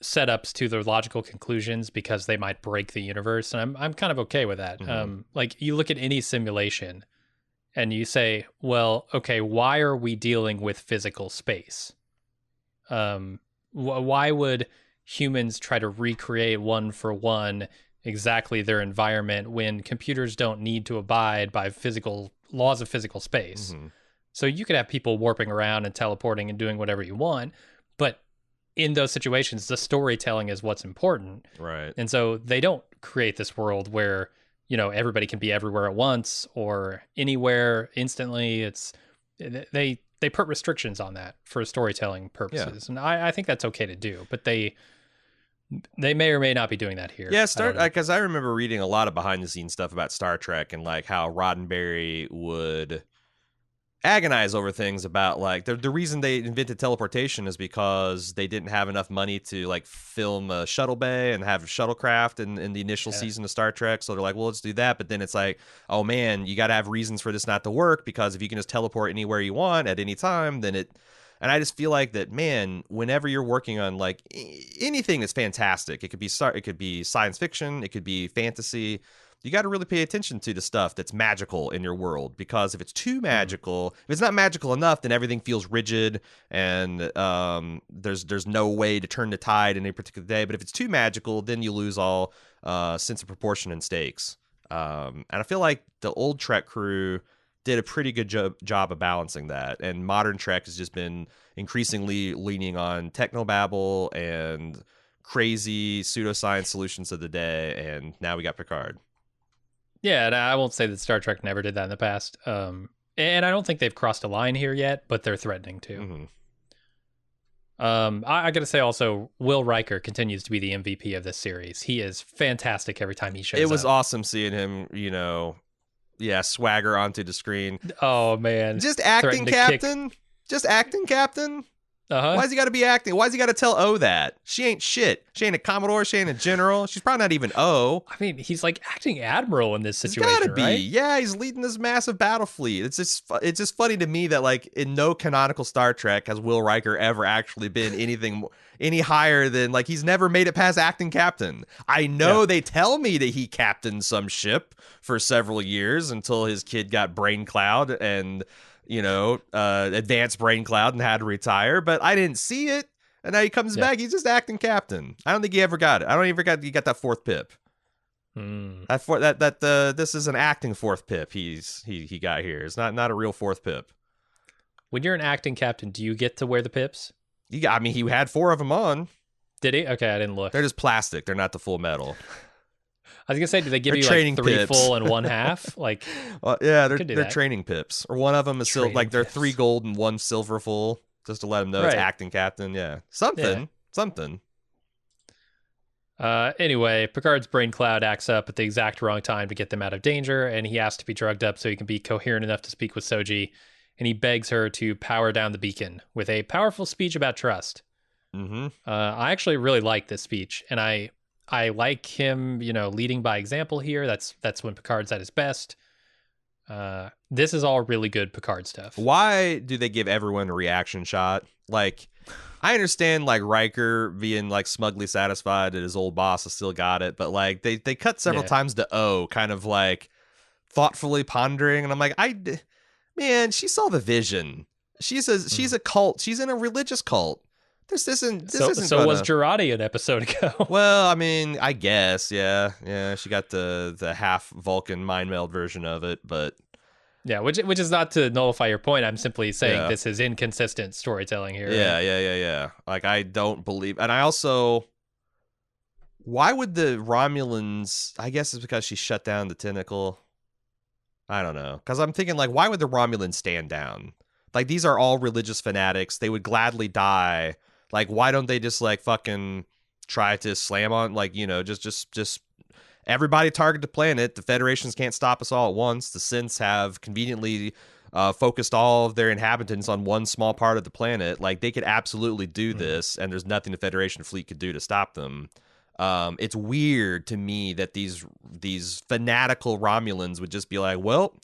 setups to their logical conclusions because they might break the universe, and I'm kind of okay with that. mhm, Like you look at any simulation, and you say, well, okay, why are we dealing with physical space? Why would humans try to recreate one for one exactly their environment when computers don't need to abide by physical laws of physical space? mhm, So you could have people warping around and teleporting and doing whatever you want, but in those situations, the storytelling is what's important. right. And so they don't create this world where, everybody can be everywhere at once or anywhere instantly. They put restrictions on that for storytelling Yeah. purposes. And I think that's okay to do, but they may or may not be doing that here. Yeah, I don't know. because I remember reading a lot of behind the scenes stuff about Star Trek and like how Roddenberry would agonize over things about like the reason they invented teleportation is because they didn't have enough money to like film a shuttle bay and have shuttlecraft in the initial Yeah. season of Star Trek. So they're like, well, let's do that. But then it's like, oh man, you got to have reasons for this not to work, because if you can just teleport anywhere you want at any time, then it. And I just feel like that, man, whenever you're working on like anything that's fantastic, it could be science fiction, it could be fantasy, you got to really pay attention to the stuff that's magical in your world, because if it's too magical, if it's not magical enough, then everything feels rigid, and there's no way to turn the tide in a particular day. But if it's too magical, then you lose all sense of proportion and stakes. And I feel like the old Trek crew did a pretty good job of balancing that, and modern Trek has just been increasingly leaning on technobabble and crazy pseudoscience solutions of the day, and now we got Picard. Yeah, and I won't say that Star Trek never did that in the past. And I don't think they've crossed a line here yet, but they're threatening to. Mm-hmm. I got to say also, Will Riker continues to be the MVP of this series. He is fantastic every time he shows up. It was awesome seeing him, swagger onto the screen. Oh, man. Just acting captain. Just acting captain. Uh-huh. Why's he got to be acting? Why's he got to tell O that? She ain't shit. She ain't a Commodore. She ain't a general. She's probably not even O. I mean, he's like acting admiral in this situation, He's gotta be. right? Yeah, he's leading this massive battle fleet. It's just funny to me that like in no canonical Star Trek has Will Riker ever actually been any higher than, like, he's never made it past acting captain. I know they tell me that he captained some ship for several years until his kid got brain cloud and advanced brain cloud and had to retire, but I didn't see it. And now he comes back. He's just acting captain. I don't think he ever got it. I don't even he got that fourth pip. This is an acting fourth pip. He got here. It's not a real fourth pip. When you're an acting captain, do you get to wear the pips? He had 4 of them on. Did he? Okay, I didn't look. They're just plastic. They're not the full metal. I was gonna say, do they give you training like 3 pips. full and 1 half? Like, yeah, they're training pips, or one of them is still like they're pips. 3 gold and 1 silver full, just to let them know it's acting captain. Yeah, something. Anyway, Picard's brain cloud acts up at the exact wrong time to get them out of danger, and he asks to be drugged up so he can be coherent enough to speak with Soji, and he begs her to power down the beacon with a powerful speech about trust. Mm-hmm. I actually really like this speech, and I like him, leading by example here. That's when Picard's at his best. This is all really good Picard stuff. Why do they give everyone a reaction shot? Like, I understand like Riker being like smugly satisfied that his old boss has still got it, but like they cut several times to O, kind of like thoughtfully pondering, and I'm like, man, she saw the vision. She's a cult. She's in a religious cult. This isn't. So was Girardi an episode ago? Well, I mean, I guess, yeah. She got the half Vulcan mind meld version of it, but yeah, which is not to nullify your point. I'm simply saying this is inconsistent storytelling here. Yeah. Like, I don't believe, and I also, why would the Romulans? I guess it's because she shut down the tentacle. I don't know, because I'm thinking like, why would the Romulans stand down? Like, these are all religious fanatics. They would gladly die. Like, why don't they just like fucking try to slam on, like, just everybody target the planet. The Federations can't stop us all at once. The synths have conveniently focused all of their inhabitants on one small part of the planet. Like, they could absolutely do this, and there's nothing the Federation fleet could do to stop them. It's weird to me that these fanatical Romulans would just be like, well,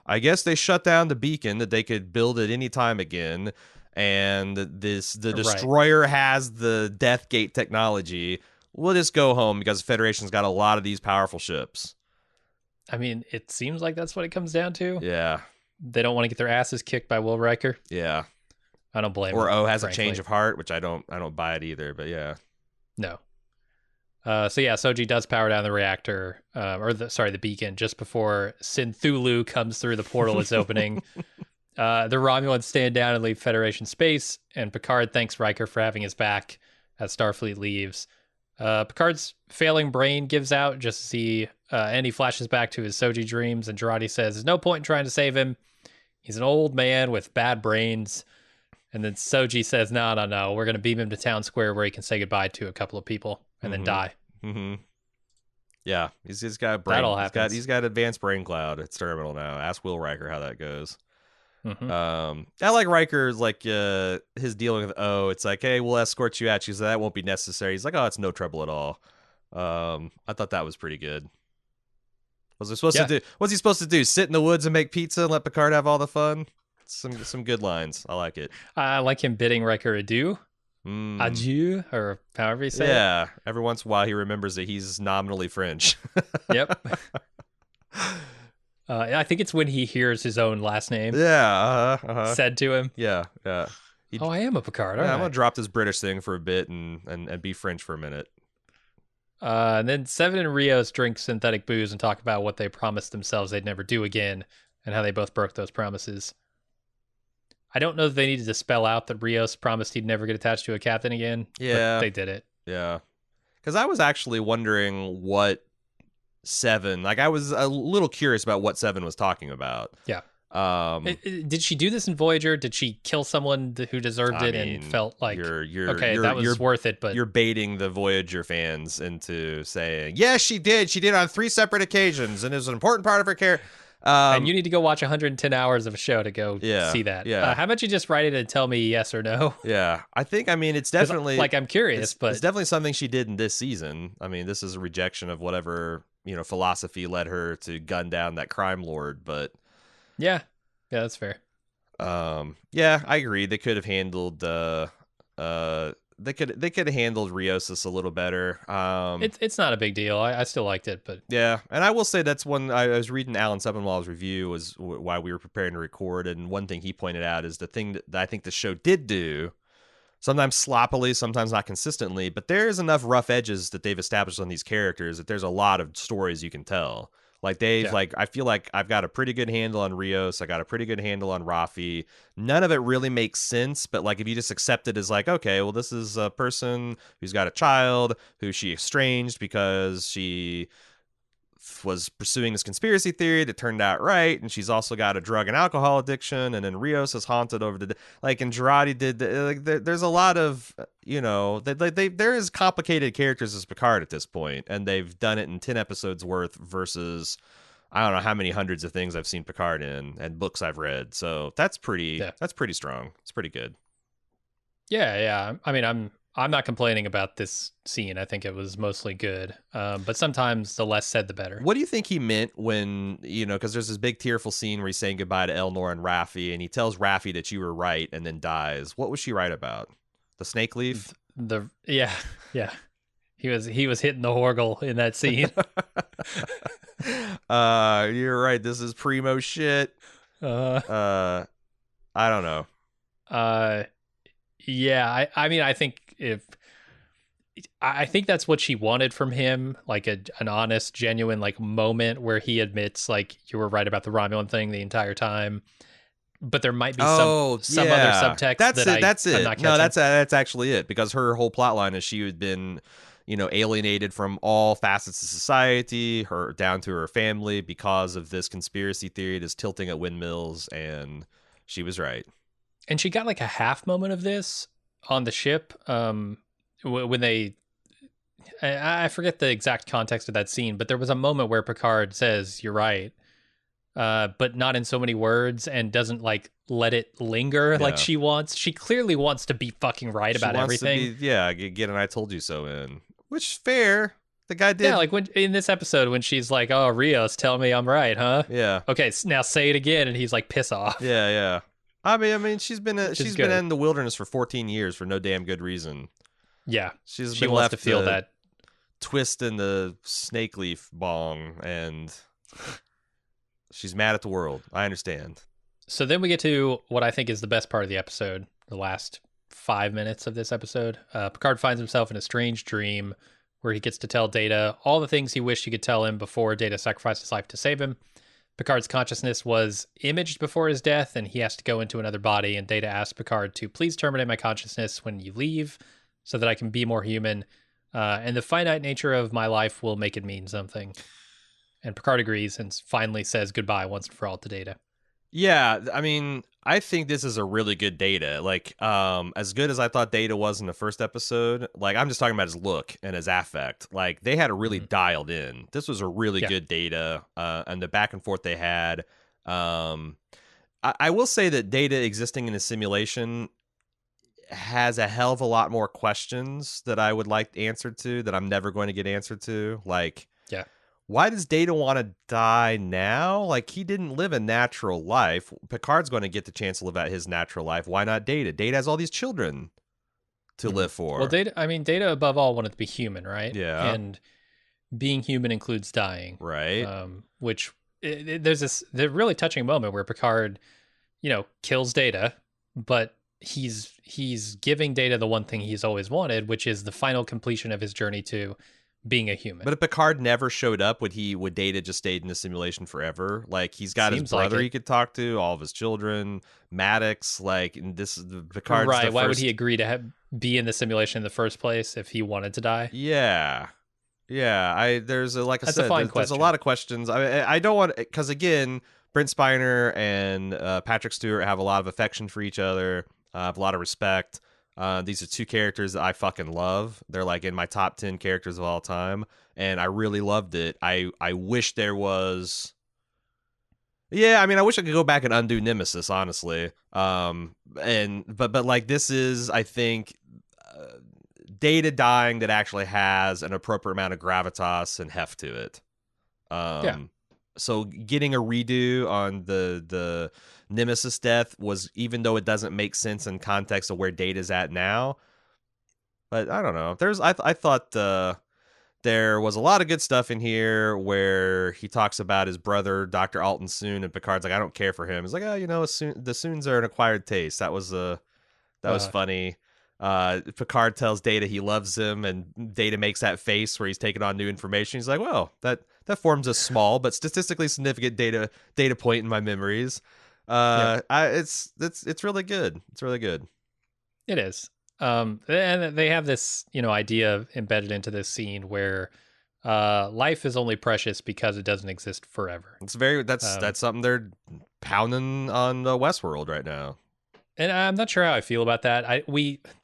I guess they shut down the beacon that they could build at any time again, and the destroyer has the Death Gate technology. We'll just go home because the Federation's got a lot of these powerful ships. I mean, it seems like that's what it comes down to. Yeah. They don't want to get their asses kicked by Will Riker. Yeah. I don't blame him. Or O has frankly. a change of heart, which I don't buy it either, but yeah. No. Soji does power down the reactor, the beacon, just before Synthulu comes through the portal it's opening. The Romulans stand down and leave Federation space, and Picard thanks Riker for having his back as Starfleet leaves. Picard's failing brain gives out just to see, and he flashes back to his Soji dreams, and Girardi says there's no point in trying to save him. He's an old man with bad brains. And then Soji says, no, we're going to beam him to Town Square where he can say goodbye to a couple of people and then die. Mm-hmm. Yeah, he's got brain. That all happens. He's got advanced brain cloud. It's terminal now. Ask Will Riker how that goes. Mm-hmm. I like Riker's like his dealing with it's like, hey, we'll escort you out. She's like, that won't be necessary. He's like, oh, it's no trouble at all. I thought that was pretty good. Yeah, What's he supposed to do? Sit in the woods and make pizza and let Picard have all the fun? Some good lines. I like it. I like him bidding Riker adieu, Mm. adieu, or however you say it. Yeah, every once in a while he remembers that he's nominally French. Yep. I think it's when he hears his own last name Yeah, said to him. yeah, yeah. He, Oh, I am a Picard, yeah, aren't I'm gonna I? drop this British thing for a bit and be French for a minute. And then Seven and Rios drink synthetic booze and talk about what they promised themselves they'd never do again and how they both broke those promises. I don't know that they needed to spell out that Rios promised he'd never get attached to a captain again, Yeah, but they did it. yeah. Because I was actually wondering what Seven, like I was a little curious about what Seven was talking about. Yeah. Um, Did she do this in Voyager? Did she kill someone who deserved I it mean, and felt like, you're that was worth it? But you're baiting the Voyager fans into saying, yes, she did. She did on 3 separate occasions, and it was an important part of her character. and you need to go watch 110 hours of a show to go Yeah, see that. yeah. How about you just write it and tell me yes or no? Yeah, I mean, it's 'Cause, definitely like, I'm curious, but it's definitely something she did in this season. I mean, this is a rejection of whatever philosophy led her to gun down that crime lord. But yeah, that's fair. yeah, I agree. They could have handled they could have handled Riosis a little better. It's not a big deal. I still liked it, but Yeah, and I will say that's one I was reading Alan Sepinwall's review was while we were preparing to record, and one thing he pointed out is the thing that I think the show did do, sometimes sloppily, sometimes not consistently, but there's enough rough edges that they've established on these characters that there's a lot of stories you can tell. Like yeah. like I feel like I've got a pretty good handle on Rios, I got a pretty good handle on Rafi. None of it really makes sense, but like if you just accept it as like, okay, well this is a person who's got a child who she estranged because she was pursuing this conspiracy theory that turned out right, and she's also got a drug and alcohol addiction, and then Rios is haunted over the like, and Girardi did like there's a lot of there is complicated characters as Picard at this point, and they've done it in 10 episodes worth versus I don't know how many hundreds of things I've seen Picard in and books I've read. So that's pretty strong. It's pretty good. Yeah. I mean, I'm not complaining about this scene. I think it was mostly good. But sometimes the less said, the better. What do you think he meant when, because there's this big tearful scene where he's saying goodbye to Elnor and Raffi, and he tells Raffi that you were right and then dies. What was she right about? The snake leaf? Yeah. He was hitting the horgle in that scene. You're right. This is primo shit. I don't know. Yeah. I mean, I think I think that's what she wanted from him, like an honest, genuine like moment where he admits like you were right about the Romulan thing the entire time. But there might be some other subtext. That's it. That's it. I'm not No, catching. that's actually it, because her whole plot line is she had been, alienated from all facets of society, her down to her family, because of this conspiracy theory, this tilting at windmills, and she was right. And she got like a half moment of this on the ship. When they, I forget the exact context of that scene, but there was a moment where Picard says, "You're right," but not in so many words, and doesn't like let it linger like she wants. She clearly wants to be fucking right about everything. Get an "I told you so" in, which is fair. The guy did. Yeah, like when in this episode when she's like, "Oh, Rios, tell me I'm right, huh?" Yeah. Okay, now say it again, and he's like, "Piss off." Yeah. I mean, she's been in the wilderness for 14 years for no damn good reason. Yeah, she wants left to feel that twist in the snake leaf bong, and she's mad at the world. I understand. So then we get to what I think is the best part of the episode, the last 5 minutes of this episode. Picard finds himself in a strange dream where he gets to tell Data all the things he wished he could tell him before Data sacrificed his life to save him. Picard's consciousness was imaged before his death, and he has to go into another body, and Data asks Picard to please terminate my consciousness when you leave so that I can be more human, and the finite nature of my life will make it mean something. And Picard agrees and finally says goodbye once and for all to Data. Yeah, I mean, I think this is a really good Data. Like, as good as I thought Data was in the first episode, like, I'm just talking about his look and his affect. Like, they had it really dialed in. This was a really good Data, and the back and forth they had. I will say that Data existing in a simulation has a hell of a lot more questions that I would like answered to that I'm never going to get answered to. Like, Yeah. why does Data want to die now? Like, he didn't live a natural life. Picard's going to get the chance to live out his natural life. Why not Data? Data has all these children to Hmm. live Well, for. Data above all wanted to be human, right? Yeah, And being human includes dying, right. which there's this the really touching moment where Picard, kills Data, but he's giving Data the one thing he's always wanted, which is the final completion of his journey to being a human. But if Picard never showed up, would Data just stayed in the simulation forever? Like, he's got his Seems like brother it. he could talk to, all of his children, Maddox. Like, and Picard's the Right. Why would he first. agree to be in the simulation in the first place if he wanted to die? Yeah, yeah. There's like I That's a said, fine there's a lot question. of questions. I don't want, because again, Brent Spiner and Patrick Stewart have a lot of affection for each other, have a lot of respect. These are two characters that I fucking love. They're like in my top 10 characters of all time, and I really loved it. I wish there was. Yeah, I mean, I wish I could go back and undo Nemesis, honestly. But like this is, I think, uh, Data dying that actually has an appropriate amount of gravitas and heft to it. Yeah. So getting a redo on the Nemesis death was, even though it doesn't make sense in context of where Data's at now. But I don't know. I thought there was a lot of good stuff in here where he talks about his brother, Dr. Alton Soon, and Picard's like, I don't care for him. He's like, oh, the Soons are an acquired taste. That was Uh, funny. Picard tells Data he loves him, and Data makes that face where he's taking on new information. He's like, well, that forms a small but statistically significant data point in my memories. yep. It's really good. It's really good. It is. And they have this, idea embedded into this scene where life is only precious because it doesn't exist forever. That's Um, something they're pounding on Westworld right now. and I'm not sure how I feel about that.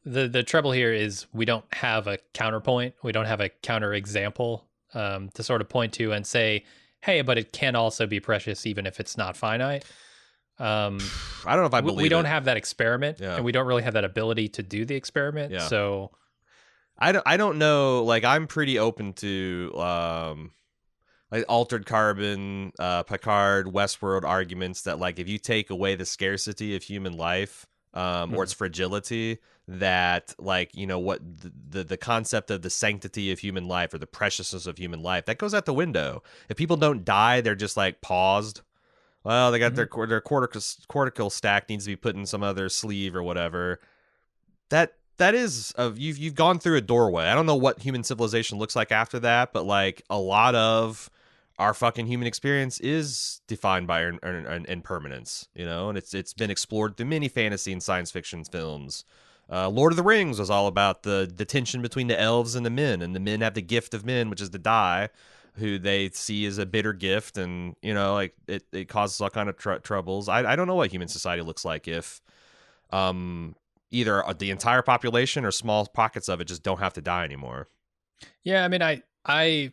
The trouble here is we don't have a counterpoint. We don't have a counter example to sort of point to and say, hey, but it can also be precious even if it's not finite. I don't know if I We believe don't it. have that experiment, Yeah. and we don't really have that ability to do the experiment. Yeah. So, I don't know. Like, I'm pretty open to like altered carbon, Picard, Westworld arguments that, like, if you take away the scarcity of human life, or its mhm. fragility, that, like, what the concept of the sanctity of human life or the preciousness of human life, that goes out the window. If people don't die, they're just like paused. Well, they got Mhm. their cortical stack needs to be put in some other sleeve or whatever. That is of you've gone through a doorway. I don't know what human civilization looks like after that, but like a lot of our fucking human experience is defined by impermanence, and it's been explored through many fantasy and science fiction films. Lord of the Rings was all about the tension between the elves and the men have the gift of men, which is to die, who they see as a bitter gift, and like it causes all kind of troubles. I don't know what human society looks like if um either the entire population or small pockets of it just don't have to die anymore. Yeah, I mean,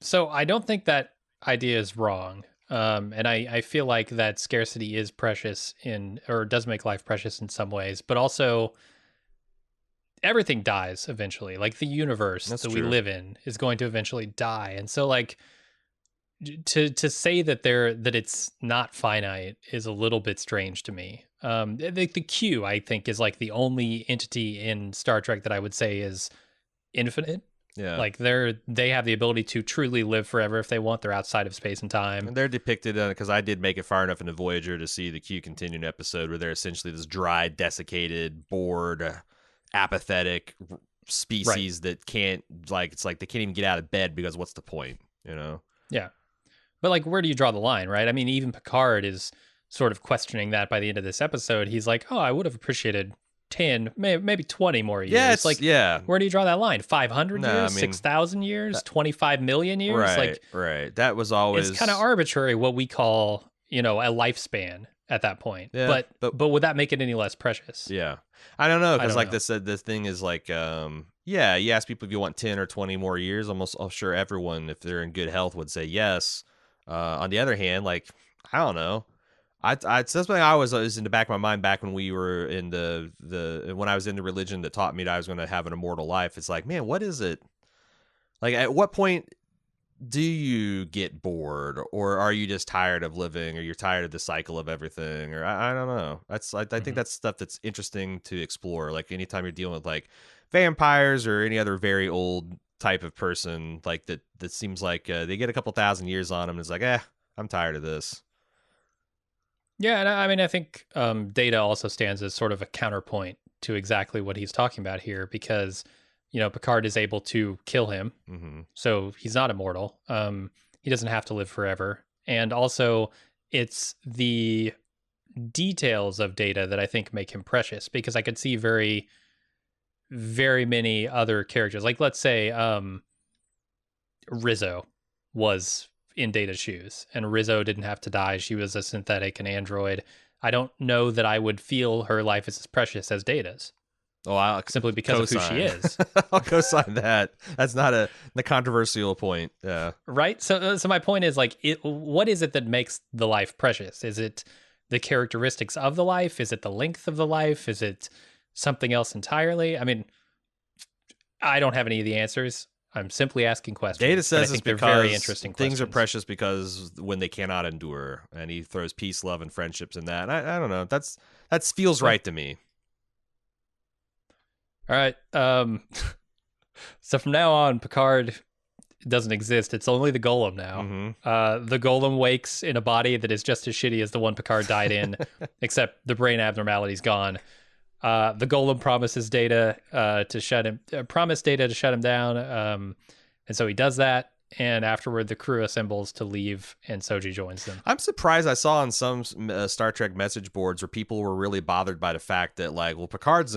so I don't think that idea is wrong. And I feel like that scarcity is precious or does make life precious in some ways, but also everything dies eventually. Like the universe That's that we true. live in is going to eventually die. And so like to say that it's not finite is a little bit strange to me. The Q, I think, is like the only entity in Star Trek that I would say is infinite. Yeah. Like they have the ability to truly live forever if they want. They're outside of space and time. And they're depicted because I did make it far enough into Voyager to see the Q continuing episode where they're essentially this dry, desiccated, bored, apathetic Right. species that can't, like, it's like they can't even get out of bed because what's the point, Yeah. But like where do you draw the line, right? I mean, even Picard is sort of questioning that by the end of this episode. He's like, "Oh, I would have appreciated 10, maybe 20 more Yeah, years." Like yeah. where do you draw that line? 500 No, I years, mean, 6,000 years, that, 25 million years? right, Like right. That was it's kind of always, arbitrary what we call, a lifespan at that point. yeah, But would that make it any less precious? yeah. I don't know, I because don't like know. this thing is like, yeah, you ask people if you want 10 or 20 more years. Almost, I'm sure everyone, if they're in good health, would say yes. On the other hand, like, I don't know. It's something I was in the back of my mind back when we were in when I was in the religion that taught me that I was going to have an immortal life. It's like, man, what is it? Like, at what point do you get bored, or are you just tired of living, or you're tired of the cycle of everything, or I don't know. I think Mhm. that's stuff that's interesting to explore. Like anytime you're dealing with like vampires or any other very old type of person, like that seems like they get a couple thousand years on them, and it's like, I'm tired of this. Yeah, and I mean, I think Data also stands as sort of a counterpoint to exactly what he's talking about here, because Picard is able to kill him, Hmm. so he's not immortal. He doesn't have to live forever, and also it's the details of Data that I think make him precious, because I could see very, very many other characters, like let's say Rizzo was in Data's shoes, and Rizzo didn't have to die. She was a synthetic, an android. I don't know that I would feel her life is as precious as Data's, Oh, I'll simply because of who she co-sign. is. I'll co-sign that. That's not the controversial point. Yeah. Right? So my point is, like, what is it that makes the life precious? Is it the characteristics of the life? Is it the length of the life? Is it something else entirely? I mean, I don't have any of the answers. I'm simply asking Data questions, but I says it's think they're very because interesting things are questions. precious because when they cannot endure, and he throws peace, love, and friendships in that. And I don't know. That feels Yeah. right to me. All right. So from now on, Picard doesn't exist. It's only the Golem now. Hmm. The Golem wakes in a body that is just as shitty as the one Picard died in, except the brain abnormality's gone. The Golem promises Data to shut him. Promise Data to shut him down, and so he does that. And afterward, the crew assembles to leave, and Soji joins them. I'm surprised. I saw on some Star Trek message boards where people were really bothered by the fact that, like, well, Picard's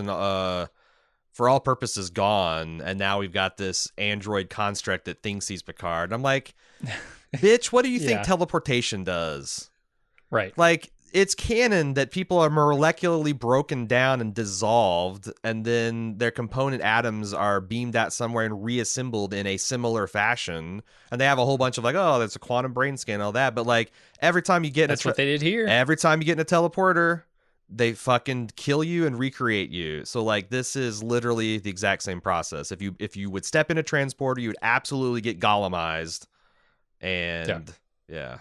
for all purposes gone, and now we've got this android construct that thinks he's Picard. And I'm like, bitch, what do you think Yeah, teleportation does? right. Like, it's canon that people are molecularly broken down and dissolved, and then their component atoms are beamed out somewhere and reassembled in a similar fashion. And they have a whole bunch of like, oh, there's a quantum brain scan, all that. But like That's what they did here. every time you get in a teleporter, they fucking kill you and recreate you. So like this is literally the exact same process. If you would step in a transporter, you would absolutely get golemized. Yeah. And yeah,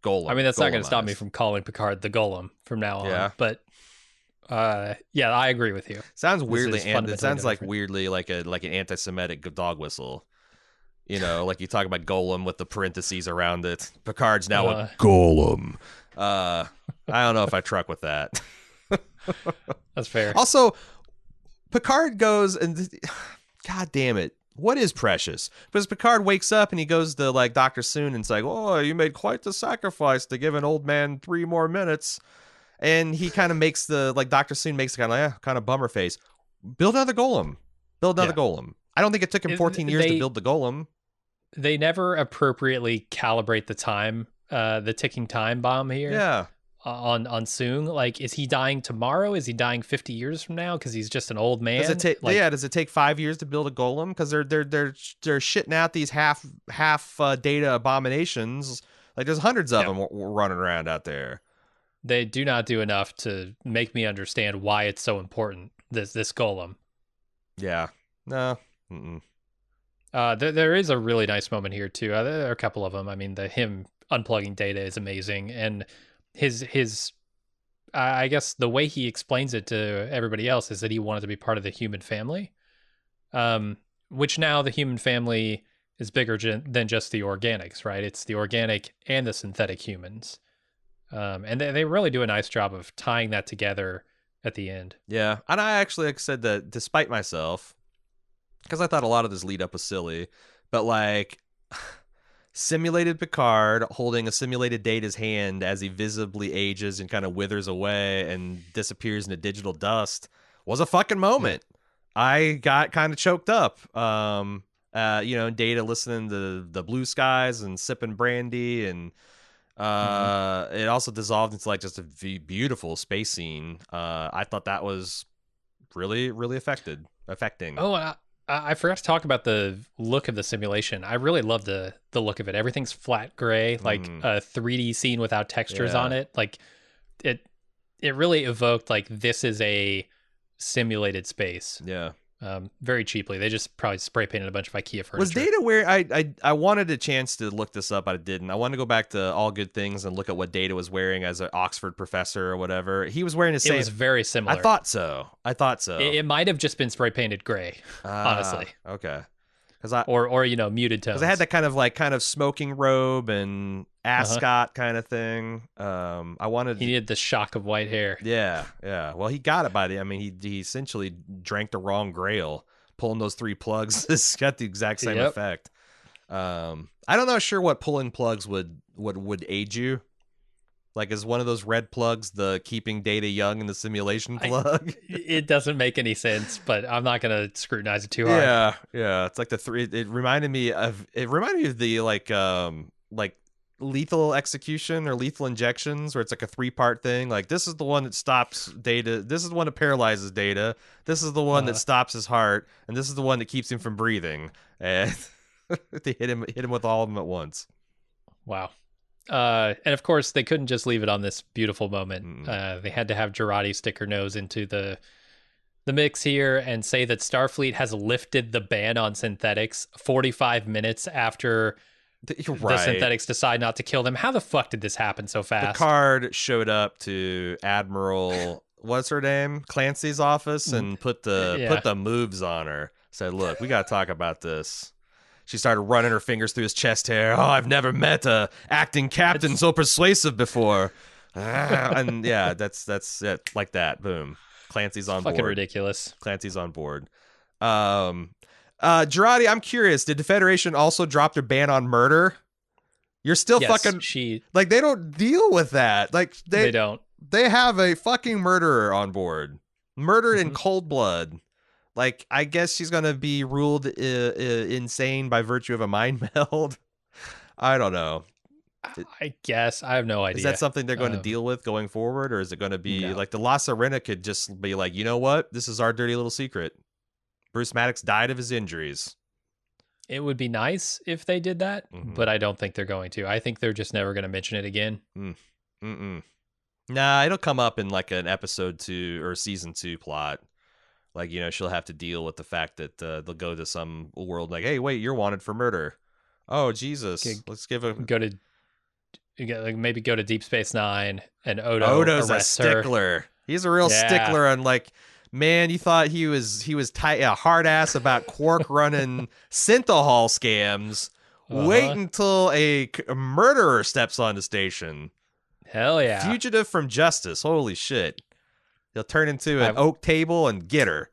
I mean, that's not going to stop me golemized. from calling Picard the Golem from now on. Yeah. But yeah, I agree with you. Sounds This weirdly, is and it fundamentally sounds like different. weirdly like an anti-Semitic dog whistle. You know, like you talk about golem with the parentheses around it. Picard's now a Uh, golem. I don't know if I truck with that. that's fair. Also, Picard goes and God damn it. What is precious? Because Picard wakes up and he goes to like Dr. Soon and it's like, oh, you made quite the sacrifice to give an old man 3 more minutes. And he kind of makes the like Dr. Soon makes the kind of bummer face. Build another golem. Build another Yeah. golem. I don't think it took him 14 years to They build the golem. they never appropriately calibrate the time, the ticking time bomb here Yeah. on Soong. Like, is he dying tomorrow? Is he dying 50 years from now because he's just an old Does it man? take? Like, Yeah. Does it take 5 years to build a golem? Because they're shitting out these half data abominations. Like there's hundreds of yeah, them running around out there. they do not do enough to make me understand why it's so important. This Golem. Yeah. No. Mm-mm. There is a really nice moment here too. There are a couple of them. I mean, the him unplugging Data is amazing, and his I guess the way he explains it to everybody else is that he wanted to be part of the human family, which now the human family is bigger than just the organics, right? It's the organic and the synthetic humans, and they really do a nice job of tying that together at the end. Yeah. And I actually like, said that despite myself, because I thought a lot of this lead up was silly, but like simulated Picard holding a simulated Data's hand as he visibly ages and kind of withers away and disappears into digital dust was a fucking moment. I got kind of choked up. Data listening to the Blue Skies and sipping brandy, and Mhm. it also dissolved into like just a beautiful space scene. I thought that was really, really affecting. Oh, I forgot to talk about the look of the simulation. I really love the look of it. Everything's flat gray, like Mm, a 3D scene without textures on yeah. it. Like, it it really evoked like this is a simulated space. Yeah. Very cheaply. They just probably spray painted a bunch of IKEA Was furniture. Data where I wanted a chance to look this up, but I didn't. I wanted to go back to All Good Things and look at what Data was wearing as an Oxford professor or whatever. He was wearing the It same. was very I similar. thought so. I thought so. It might have just been spray painted gray, honestly, Okay. Because I or muted I had tones. that kind of smoking robe and Uh-huh. ascot kind of thing. I wanted. He needed the shock of white hair. Yeah, yeah. Well, he got it by the. I mean, he essentially drank the wrong Grail. Pulling those 3 plugs has got the exact same Yep. effect. I don't know sure what pulling plugs would aid you. Like, is one of those red plugs the keeping Data young in the simulation plug? It doesn't make any sense, but I'm not gonna scrutinize it too hard. Yeah, yeah. It's like the 3. It reminded me of the like lethal execution or lethal injections, where it's like a 3-part thing. Like, this is the one that stops Data. This is the one that paralyzes Data. This is the one that stops his heart, and this is the one that keeps him from breathing. And they hit him with all of them at once. Wow. And of course, they couldn't just leave it on this beautiful moment. They had to have Girardi stick her nose into the mix here and say that Starfleet has lifted the ban on synthetics 45 minutes after You're the right. synthetics decide not to kill them. How the fuck did this happen so fast? Picard showed up to Admiral what's her name Clancy's office and put the moves on her. Said, "Look, we got to talk about this." She started running her fingers through his chest hair. "Oh, I've never met a acting captain so persuasive before." And yeah, that's it. Like that. Boom. Clancy's on board. Fucking ridiculous. Clancy's on board. Girardi, I'm curious. Did the Federation also drop their ban on murder? You're still fucking like, they don't deal with that. Like, they don't. They have a fucking murderer on board, murdered in cold blood. Like, I guess she's gonna be ruled insane by virtue of a mind meld. I don't know. I guess I have no idea. Is that something they're going to deal with going forward, or is it going to be like the La Serena could just be like, you know what, this is our dirty little secret. Bruce Maddox died of his injuries. It would be nice if they did that, but I don't think they're going to. I think they're just never going to mention it again. Nah, it'll come up in like an episode 2 or season 2 plot. Like, you know, she'll have to deal with the fact that they'll go to some world like, hey, wait, you're wanted for murder. Oh, Jesus. Let's give a... Maybe go to Deep Space Nine and Odo's a stickler. Her. He's a real stickler on, like, man, you thought he was tight, a hard ass about Quark running synthahol scams. Wait until a murderer steps on the station. Hell yeah. Fugitive from justice. Holy shit. He'll turn into an oak table and get her.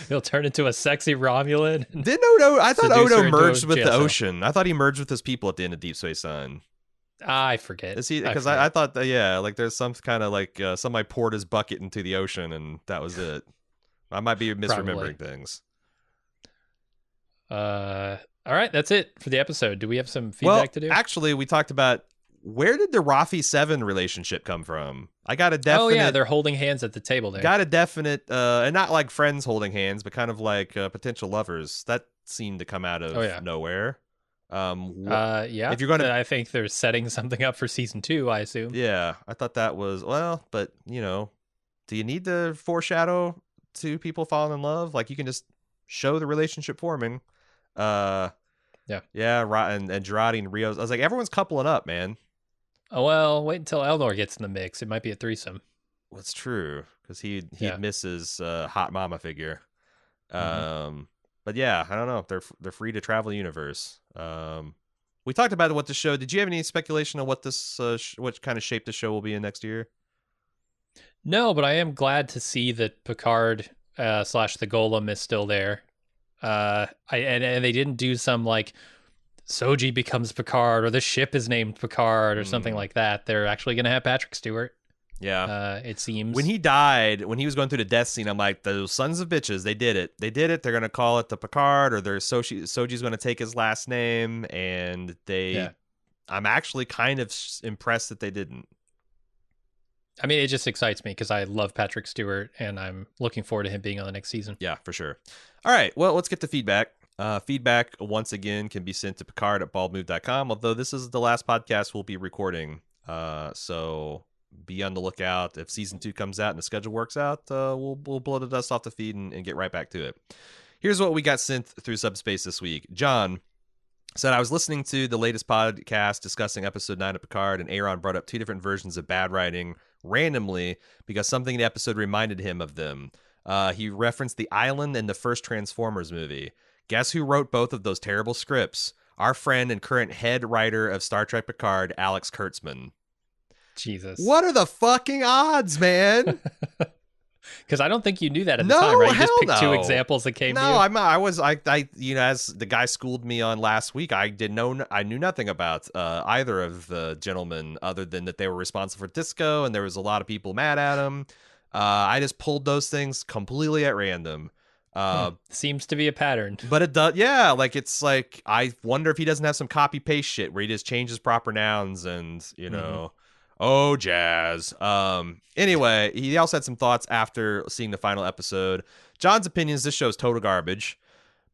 He'll turn into a sexy Romulan. Didn't Odo? I thought Odo merged with the ocean. I thought he merged with his people at the end of Deep Space Nine. I forget. Is he? Because I thought that, yeah, like there's some kind of like somebody poured his bucket into the ocean and that was it. I might be misremembering things. All right, that's it for the episode. Do we have some feedback to do? Actually, we talked about, where did the Rafi 7 relationship come from? I got a definite... Oh, yeah, they're holding hands at the table there. Got a definite, and not like friends holding hands, but kind of like potential lovers. That seemed to come out of nowhere. Yeah. If you're going to... I think they're setting something up for season 2, I assume. Yeah, I thought that was... Well, but, you know, do you need to foreshadow to people falling in love? Like, you can just show the relationship forming. Yeah, and Girardi and Rios. I was like, everyone's coupling up, man. Oh, well, wait until Elnor gets in the mix. It might be a threesome. That's true, because he misses hot mama figure. But yeah, I don't know. They're free to travel the universe. We talked about what the show. Did you have any speculation on what this what kind of shape the show will be in next year? No, but I am glad to see that Picard / the Golem is still there. And they didn't do some like Soji becomes Picard or the ship is named Picard or something like that. They're actually going to have Patrick Stewart. Yeah. It seems. When he died, when he was going through the death scene, I'm like, those sons of bitches, they did it. They did it. They're going to call it the Picard, or Soji's going to take his last name. And I'm actually kind of impressed that they didn't. I mean, it just excites me because I love Patrick Stewart and I'm looking forward to him being on the next season. Yeah, for sure. All right. Well, let's get the feedback. Feedback, once again, can be sent to Picard at baldmove.com, although this is the last podcast we'll be recording. So be on the lookout. If season 2 comes out and the schedule works out, we'll blow the dust off the feed and get right back to it. Here's what we got sent through Subspace this week. John said, I was listening to the latest podcast discussing episode 9 of Picard, and A.Ron brought up 2 different versions of bad writing randomly because something in the episode reminded him of them. He referenced the island in the first Transformers movie. Guess who wrote both of those terrible scripts? Our friend and current head writer of Star Trek Picard, Alex Kurtzman. Jesus. What are the fucking odds, man? Because I don't think you knew that at the time, right? You just picked 2 examples that came to you. I as the guy schooled me on last week, I knew nothing about either of the gentlemen other than that they were responsible for Disco, and there was a lot of people mad at him. I just pulled those things completely at random. Seems to be a pattern. But it does, yeah. Like, it's like, I wonder if he doesn't have some copy paste shit where he just changes proper nouns and, you know. Oh, jazz. Anyway, he also had some thoughts after seeing the final episode. John's opinions, this show is total garbage.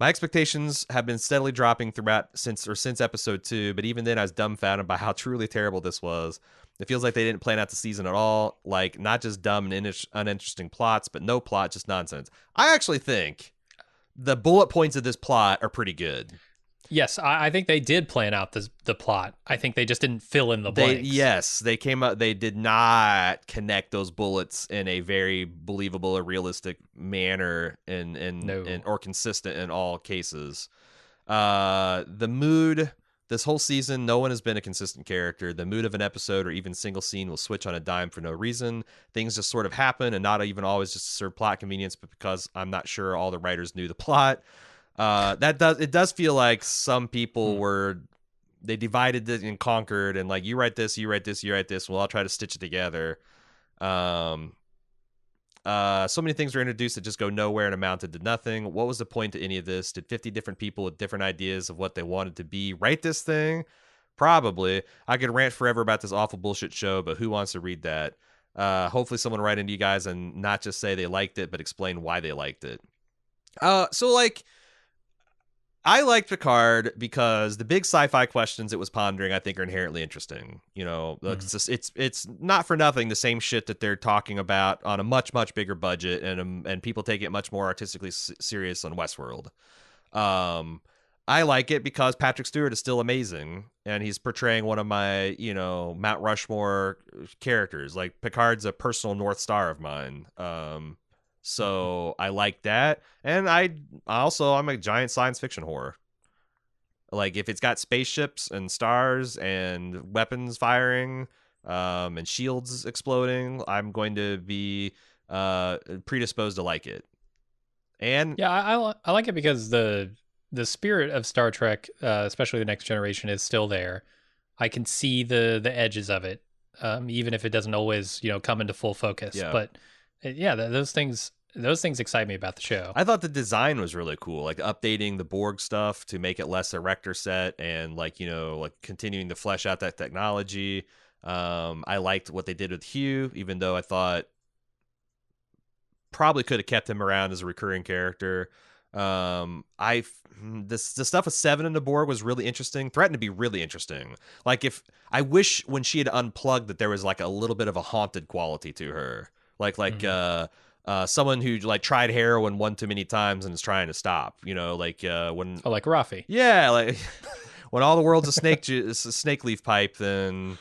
My expectations have been steadily dropping since episode 2, but even then I was dumbfounded by how truly terrible this was. It feels like they didn't plan out the season at all. Like, not just dumb and uninteresting plots, but no plot, just nonsense. I actually think the bullet points of this plot are pretty good. Yes, I think they did plan out the plot. I think they just didn't fill in the blanks. Yes, they came up. They did not connect those bullets in a very believable or realistic manner, or consistent in all cases. The mood this whole season, no one has been a consistent character. The mood of an episode or even single scene will switch on a dime for no reason. Things just sort of happen, and not even always just to serve plot convenience, but because I'm not sure all the writers knew the plot. It does feel like some people they divided it and conquered, and like, you write this, you write this, you write this. Well, I'll try to stitch it together. So many things were introduced that just go nowhere and amounted to nothing. What was the point to any of this? Did 50 different people with different ideas of what they wanted to be write this thing? Probably. I could rant forever about this awful bullshit show, but who wants to read that? Hopefully someone will write into you guys and not just say they liked it, but explain why they liked it. I liked Picard because the big sci-fi questions it was pondering, I think, are inherently interesting. You know, it's not for nothing the same shit that they're talking about on a much, much bigger budget, and people take it much more artistically serious on Westworld. I like it because Patrick Stewart is still amazing, and he's portraying one of my, Mount Rushmore characters. Like, Picard's a personal North Star of mine. So I like that. And I'm a giant science fiction whore. Like, if it's got spaceships and stars and weapons firing, and shields exploding, I'm going to be predisposed to like it. And yeah, I like it because the spirit of Star Trek, especially the Next Generation, is still there. I can see the edges of it, even if it doesn't always come into full focus. Yeah. But yeah, those things excite me about the show. I thought the design was really cool, like updating the Borg stuff to make it less Erector set, and like continuing to flesh out that technology. I liked what they did with Hugh, even though I thought probably could have kept him around as a recurring character. The stuff with Seven and the Borg was really interesting, threatened to be really interesting. Like, I wish when she had unplugged that there was like a little bit of a haunted quality to her. Like someone who like tried heroin one too many times and is trying to stop. Like like Rafi. Yeah, like when all the world's a snake leaf pipe, then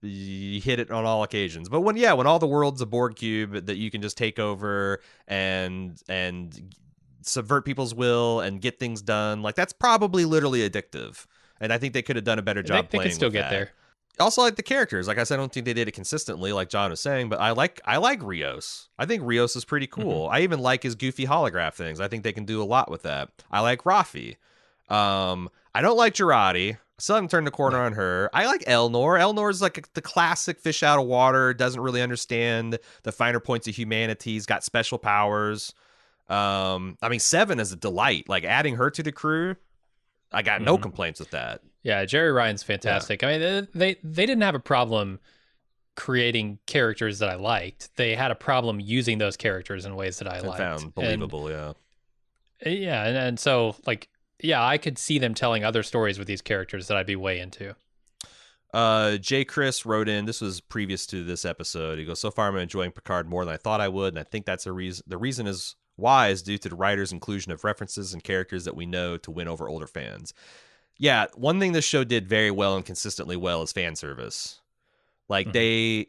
you hit it on all occasions. But when all the world's a Borg cube that you can just take over and subvert people's will and get things done, like, that's probably literally addictive. And I think they could have done a better job playing. They can still get there. Also, like the characters, like I said, I don't think they did it consistently, like John was saying, but I like Rios. I think Rios is pretty cool. I even like his goofy holograph things. I think they can do a lot with that. I like Rafi. I don't like Girardi. I still haven't turned the corner on her. I like Elnor. Elnor's like the classic fish out of water, doesn't really understand the finer points of humanity. He's got special powers. Seven is a delight. Like, adding her to the crew, I got no complaints with that. Yeah, Jerry Ryan's fantastic. Yeah. I mean, they didn't have a problem creating characters that I liked. They had a problem using those characters in ways that I liked. Found believable, yeah. Yeah, and so like yeah, I could see them telling other stories with these characters that I'd be way into. J. Chris wrote in. This was previous to this episode. He goes, "So far, I'm enjoying Picard more than I thought I would, and I think that's a reason. The reason is why is due to the writer's inclusion of references and characters that we know to win over older fans. Yeah, one thing this show did very well and consistently well is fan service. Like Hmm.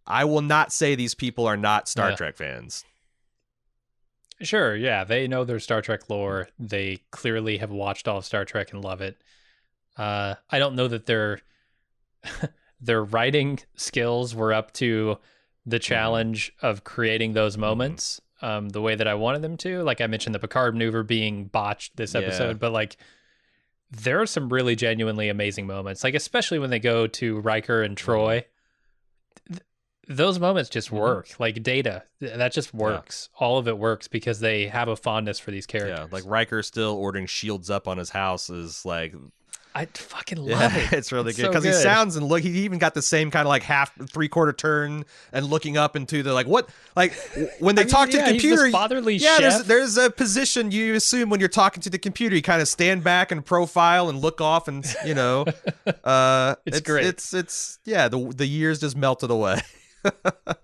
I will not say these people are not Star Yeah. Trek fans. Sure, yeah, they know their Star Trek lore. They clearly have watched all of Star Trek and love it. I don't know that their writing skills were up to the Mm-hmm. challenge of creating those Mm-hmm. moments the way that I wanted them to. Like I mentioned, the Picard maneuver being botched this Yeah. episode, but like there are some really genuinely amazing moments. Like especially when they go to Riker and Mm-hmm. Troy, those moments just Mm-hmm. work. Like Data, that just Yeah. works. All of it works because they have a fondness for these Yeah. Like characters. Riker still ordering shields up on his house is like, I fucking yeah, love it. it's really It's good so because he good. sounds and look. He even got the same kind of like half 3/4 turn and looking up into the like what like when I they mean, talk to the yeah, he's this computer. fatherly Yeah, chef. there's a position you assume when you're talking to the computer. You kind of stand back and profile and look off and It's great. it's yeah the years just melted away.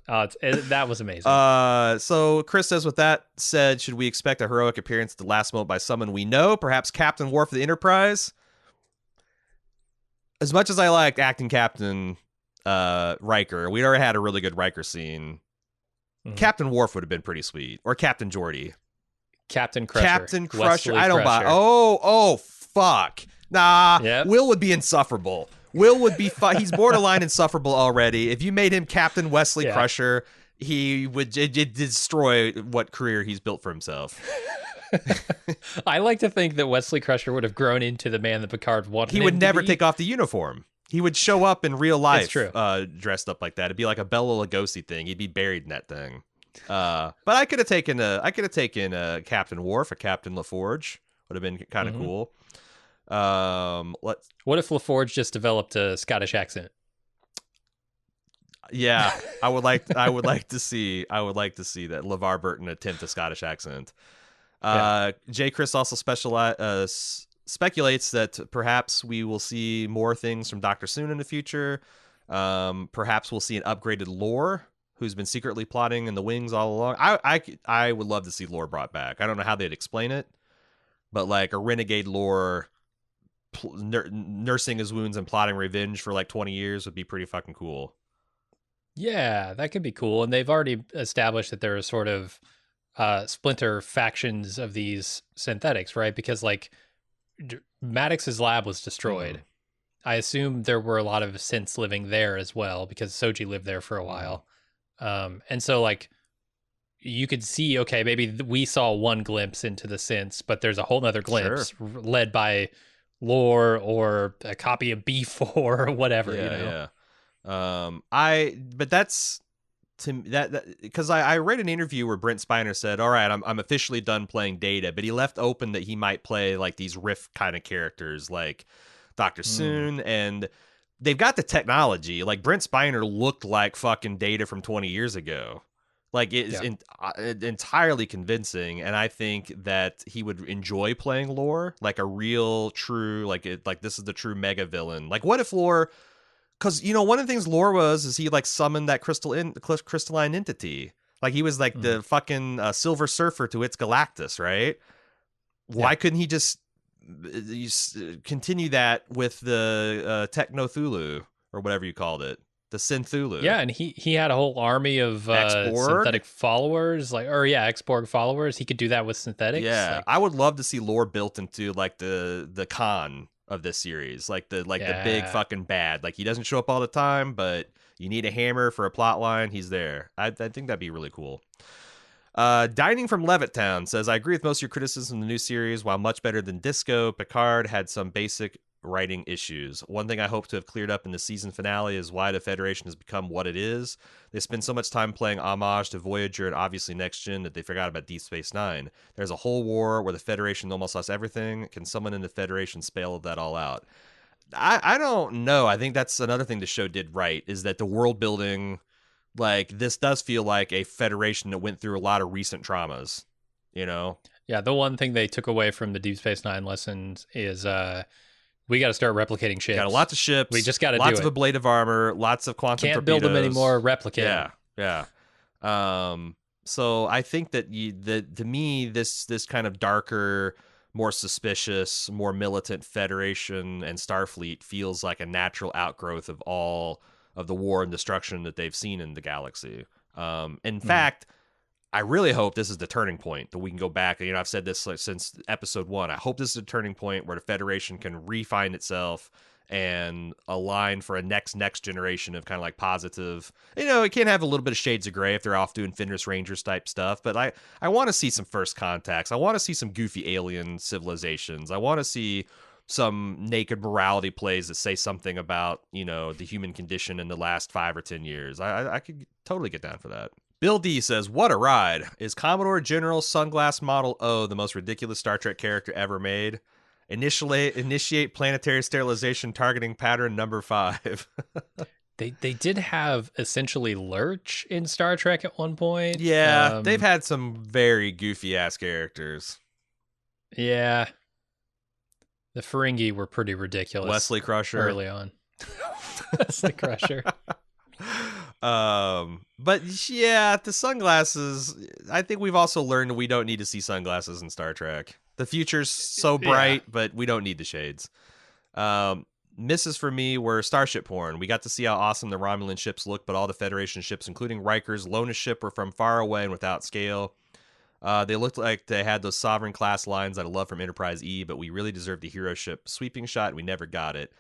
That was amazing. So Chris says, with that said, should we expect a heroic appearance at the last moment by someone we know, perhaps Captain Worf of the Enterprise? As much as I liked acting Captain Riker, we already had a really good Riker scene. Mhm. Captain Worf would have been pretty sweet, or Captain Geordi. Captain Crusher. Captain Crusher. Wesley I don't buy. Crusher. Oh, fuck. Nah, Yep. Will would be insufferable. Will would be. He's borderline insufferable already. If you made him Captain Wesley Yeah. Crusher, he would it destroy what career he's built for himself. I like to think that Wesley Crusher would have grown into the man that Picard wanted He would him to never be. take off the uniform. He would show up in real It's life true. dressed up like that. It'd be like a Bela Lugosi thing. He'd be buried in that thing. But I could have taken Captain Worf or Captain LaForge. Would have been kind of Hmm. cool. Let's What if LaForge just developed a Scottish accent? yeah, I would like to see that LeVar Burton attempt a Scottish accent. Yeah. J. Chris also speculates that perhaps we will see more things from Dr. Soon in the future. Perhaps we'll see an upgraded Lore, who's been secretly plotting in the wings all along. I would love to see Lore brought back. I don't know how they'd explain it, but like a renegade Lore nursing his wounds and plotting revenge for like 20 years would be pretty fucking cool. Yeah, that could be cool. And they've already established that there are sort of splinter factions of these synthetics, right? Because like Maddox's lab was destroyed. Mhm. I assume there were a lot of synths living there as well because Soji lived there for a Mhm. while. And so like you could see, okay, maybe we saw one glimpse into the synths, but there's a whole nother Sure. glimpse led by Lore or a copy of B4 or whatever, you know? Yeah, I but that's to that because I read an interview where Brent Spiner said, "All right, I'm officially done playing Data," but he left open that he might play like these riff kind of characters like Doctor Mm, Soon, and they've got the technology. Like Brent Spiner looked like fucking Data from 20 years ago. Like it is yeah. entirely convincing, and I think that he would enjoy playing Lore, like a real, true, like this is the true mega villain. Like, what if Lore because one of the things Lore was is he like summoned that crystalline entity. Like he was like Mm, the fucking Silver Surfer to its Galactus, right? yeah. Why couldn't he just continue that with the Techno Thulu or whatever you called it, the Synthulu, Yeah, and he had a whole army of X-Borg? synthetic followers, like or yeah, X-Borg followers. He could do that with synthetics. Yeah, I Like, would love to see Lore built into like the con of this series, like the big yeah. fucking bad. Like he doesn't show up all the time, but you need a hammer for a plot line, he's there. I think that'd be really cool. Dining from Levittown says, I agree with most of your criticism of the new series. While much better than Disco, Picard had some basic writing issues. One thing I hope to have cleared up in the season finale is why the Federation has become what it is. They spend so much time playing homage to Voyager and obviously Next Gen that they forgot about Deep Space Nine. There's a whole war where the Federation almost lost everything. Can someone in the Federation spell that all out? I don't know. I think that's another thing the show did right, is that the world building, like this does feel like a Federation that went through a lot of recent traumas, you know? Yeah, the one thing they took away from the Deep Space Nine lessons is we got to start replicating Got a ships. lots of ships, We just got to do lots of it. ablative armor, lots of quantum Can't build them torpedoes. anymore. Replicate them. Yeah. So I think that to me, this kind of darker, more suspicious, more militant Federation and Starfleet feels like a natural outgrowth of all of the war and destruction that they've seen in the galaxy. In fact, I really hope this is the turning point that we can go back. I've said this since episode 1. I hope this is a turning point where the Federation can refine itself and align for a next generation of kind of like positive. It can have a little bit of shades of gray if they're off doing Fenris Rangers type stuff, but I want to see some first contacts. I want to see some goofy alien civilizations. I want to see some naked morality plays that say something about, the human condition in the last 5 or 10 years. I could totally get down for that. Bill D says, "What a ride. Is Commodore General Sunglass Model O the most ridiculous Star Trek character ever made? Initiate planetary sterilization targeting pattern number 5." They did have essentially Lurch in Star Trek at one point. Yeah, they've had some very goofy ass characters. Yeah. The Ferengi were pretty ridiculous. Wesley Crusher. Early on. Wesley Crusher. But yeah, the sunglasses, I think we've also learned we don't need to see sunglasses in Star Trek. The future's so bright, but we don't need the shades. Misses for me were starship porn. We got to see how awesome the Romulan ships look, but all the Federation ships, including Riker's Lona ship, were from far away and without scale. They looked like they had those Sovereign class lines that I love from Enterprise E, but we really deserved a hero ship sweeping shot, and we never got it.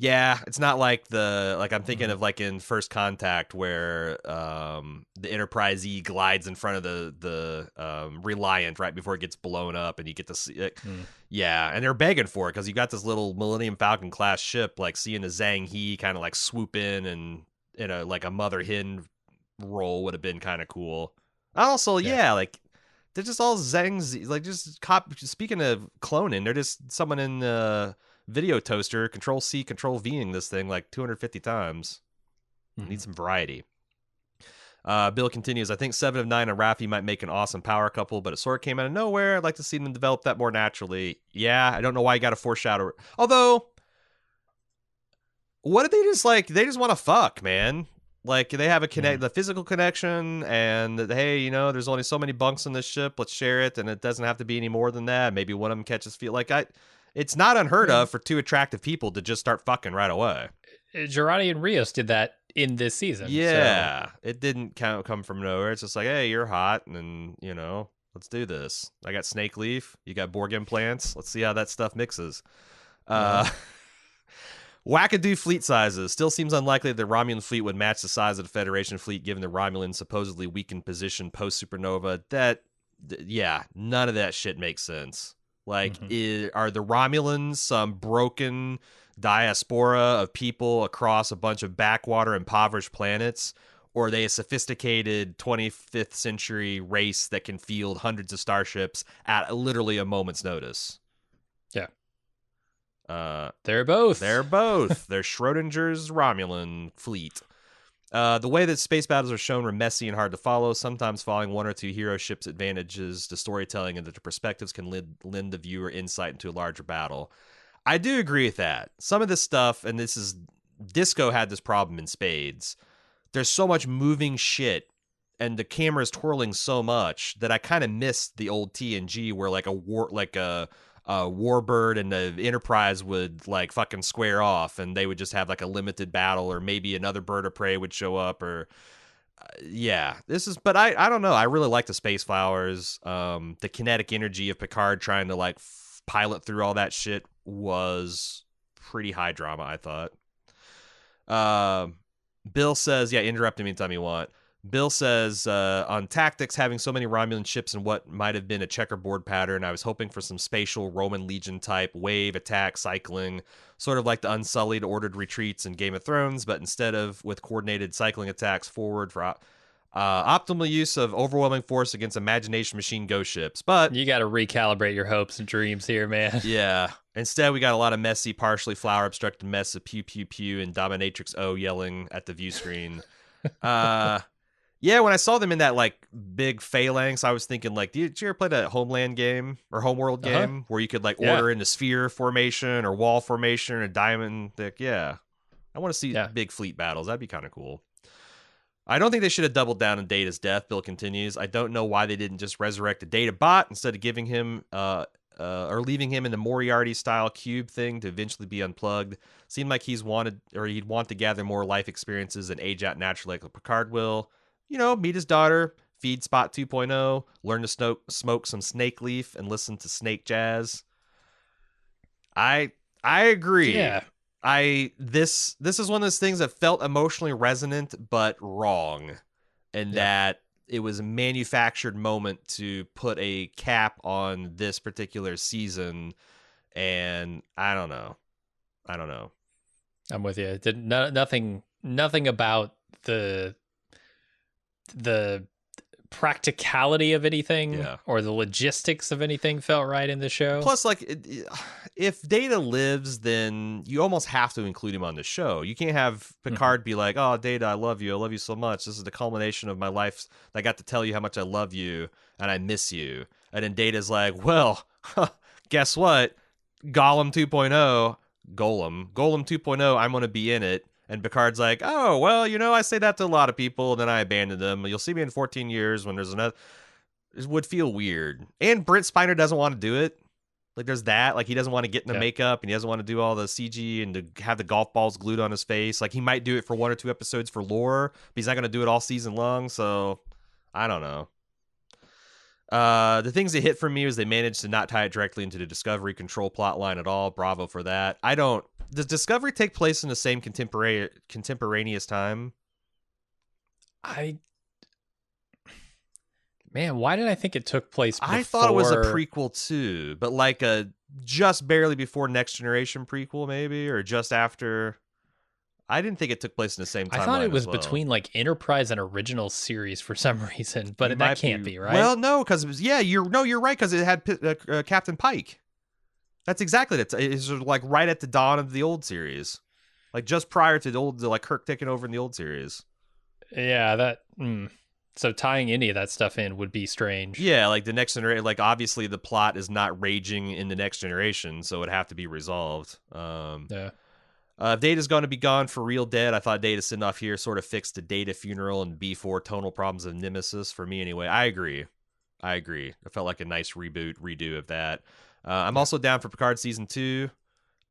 Yeah, it's not like I'm thinking of like in First Contact where the Enterprise E glides in front of the Reliant right before it gets blown up, and you get to see it. Yeah, and they're begging for it because you got this little Millennium Falcon class ship, like seeing the Zhang He kind of like swoop in a like a mother hen role would have been kind of cool. Also, yeah, like they're just all Zhangs, like just speaking of cloning, they're just someone in the video toaster, Control C, Control Ving this thing like 250 times. Need some variety. Bill continues, I think 7 of 9 and Raffi might make an awesome power couple, but it sort of came out of nowhere. I'd like to see them develop that more naturally. Yeah, I don't know why you got to foreshadow. Although, what did they just like? They just want to fuck, man. Like, they have the physical connection, and hey, there's only so many bunks on this ship. Let's share it, and it doesn't have to be any more than that. Maybe one of them catches feel like it's not unheard of for 2 attractive people to just start fucking right away. Girardi and Rios did that in this season. Yeah, so. It didn't come from nowhere. It's just like, hey, you're hot, and let's do this. I got snake leaf. You got Borg implants. Let's see how that stuff mixes. Wackadoo fleet sizes. Still seems unlikely that the Romulan fleet would match the size of the Federation fleet given the Romulan supposedly weakened position post-supernova. None of that shit makes sense. Like, are the Romulans some broken diaspora of people across a bunch of backwater impoverished planets? Or are they a sophisticated 25th century race that can field hundreds of starships at literally a moment's notice? Yeah. They're both. They're Schrodinger's Romulan fleet. The way that space battles are shown were messy and hard to follow, sometimes following 1 or 2 hero ships' advantages to storytelling and that the perspectives can lend the viewer insight into a larger battle. I do agree with that. Some of this stuff, and Disco had this problem in spades, there's so much moving shit and the camera's twirling so much that I kind of missed the old TNG where like a Warbird and the Enterprise would like fucking square off, and they would just have like a limited battle, or maybe another bird of prey would show up, or but I don't know. I really like the space flowers. The kinetic energy of Picard trying to like pilot through all that shit was pretty high drama, I thought. Bill says, yeah, interrupt him anytime you want. Bill says, on tactics, having so many Romulan ships in what might have been a checkerboard pattern, I was hoping for some spatial Roman Legion type wave attack cycling, sort of like the unsullied ordered retreats in Game of Thrones, but instead of with coordinated cycling attacks forward for optimal use of overwhelming force against imagination machine ghost ships. But you got to recalibrate your hopes and dreams here, man. Yeah. Instead, we got a lot of messy, partially flower obstructed mess of pew pew pew and dominatrix O yelling at the view screen. Yeah, when I saw them in that like big phalanx, I was thinking like, did you ever play that Homeland game or Homeworld Uh-huh. game where you could like Yeah. order into sphere formation or wall formation or diamond? Like, yeah, I want to see Yeah. big fleet battles. That'd be kind of cool. I don't think they should have doubled down on Data's death. Bill continues. I don't know why they didn't just resurrect a Data bot instead of giving him or leaving him in the Moriarty style cube thing to eventually be unplugged. Seemed like he'd want to gather more life experiences and age out naturally like Picard will. You know, meet his daughter, feed Spot 2.0, learn to smoke some snake leaf and listen to snake jazz. I I agree. Yeah. This is one of those things that felt emotionally resonant but wrong, and Yeah. that it was a manufactured moment to put a cap on this particular season. And I don't know. I don't know. I'm with you. It did nothing about the practicality of anything Yeah. or the logistics of anything felt right in the show. Plus, like, if Data lives, then you almost have to include him on the show. You can't have Mhm. Picard be like, "Oh, Data, I love you. I love you so much. This is the culmination of my life. I got to tell you how much I love you and I miss you." And then Data's like, "Well, guess what? Gollum 2.0, Golem 2.0. I'm going to be in it." And Picard's like, "Oh, well, you know, I say that to a lot of people, and then I abandon them. You'll see me in 14 years when there's another." It would feel weird. And Brent Spiner doesn't want to do it. Like, there's that. Like, he doesn't want to get in the Yeah. makeup, and he doesn't want to do all the CG and to have the golf balls glued on his face. Like, he might do it for 1 or 2 episodes for lore, but he's not going to do it all season long. So I don't know. The things that hit for me was they managed to not tie it directly into the Discovery control plot line at all. Bravo for that. I don't. Does Discovery take place in the same contemporaneous time? I Man, why did I think it took place I thought it was a before? prequel too, but like a just barely before Next Generation prequel, maybe, or just after. I didn't think it took place in the same I thought it timeline as was well. between like Enterprise and original series for some reason, You but that might can't be be right. well, no, because it was you're right because it had Captain Pike. That's exactly it. It's like right at the dawn of the old series, like just prior to like Kirk taking over in the old series. Yeah, that. So tying any of that stuff in would be strange. Yeah, like the next generation. Like obviously the plot is not raging in the next generation, so it'd have to be resolved. Yeah. If Data's going to be gone for real dead, I thought Data send off here sort of fixed the Data funeral and B4 tonal problems of Nemesis for me anyway. I agree. It felt like a nice redo of that. I'm Yeah. also down for Picard season 2.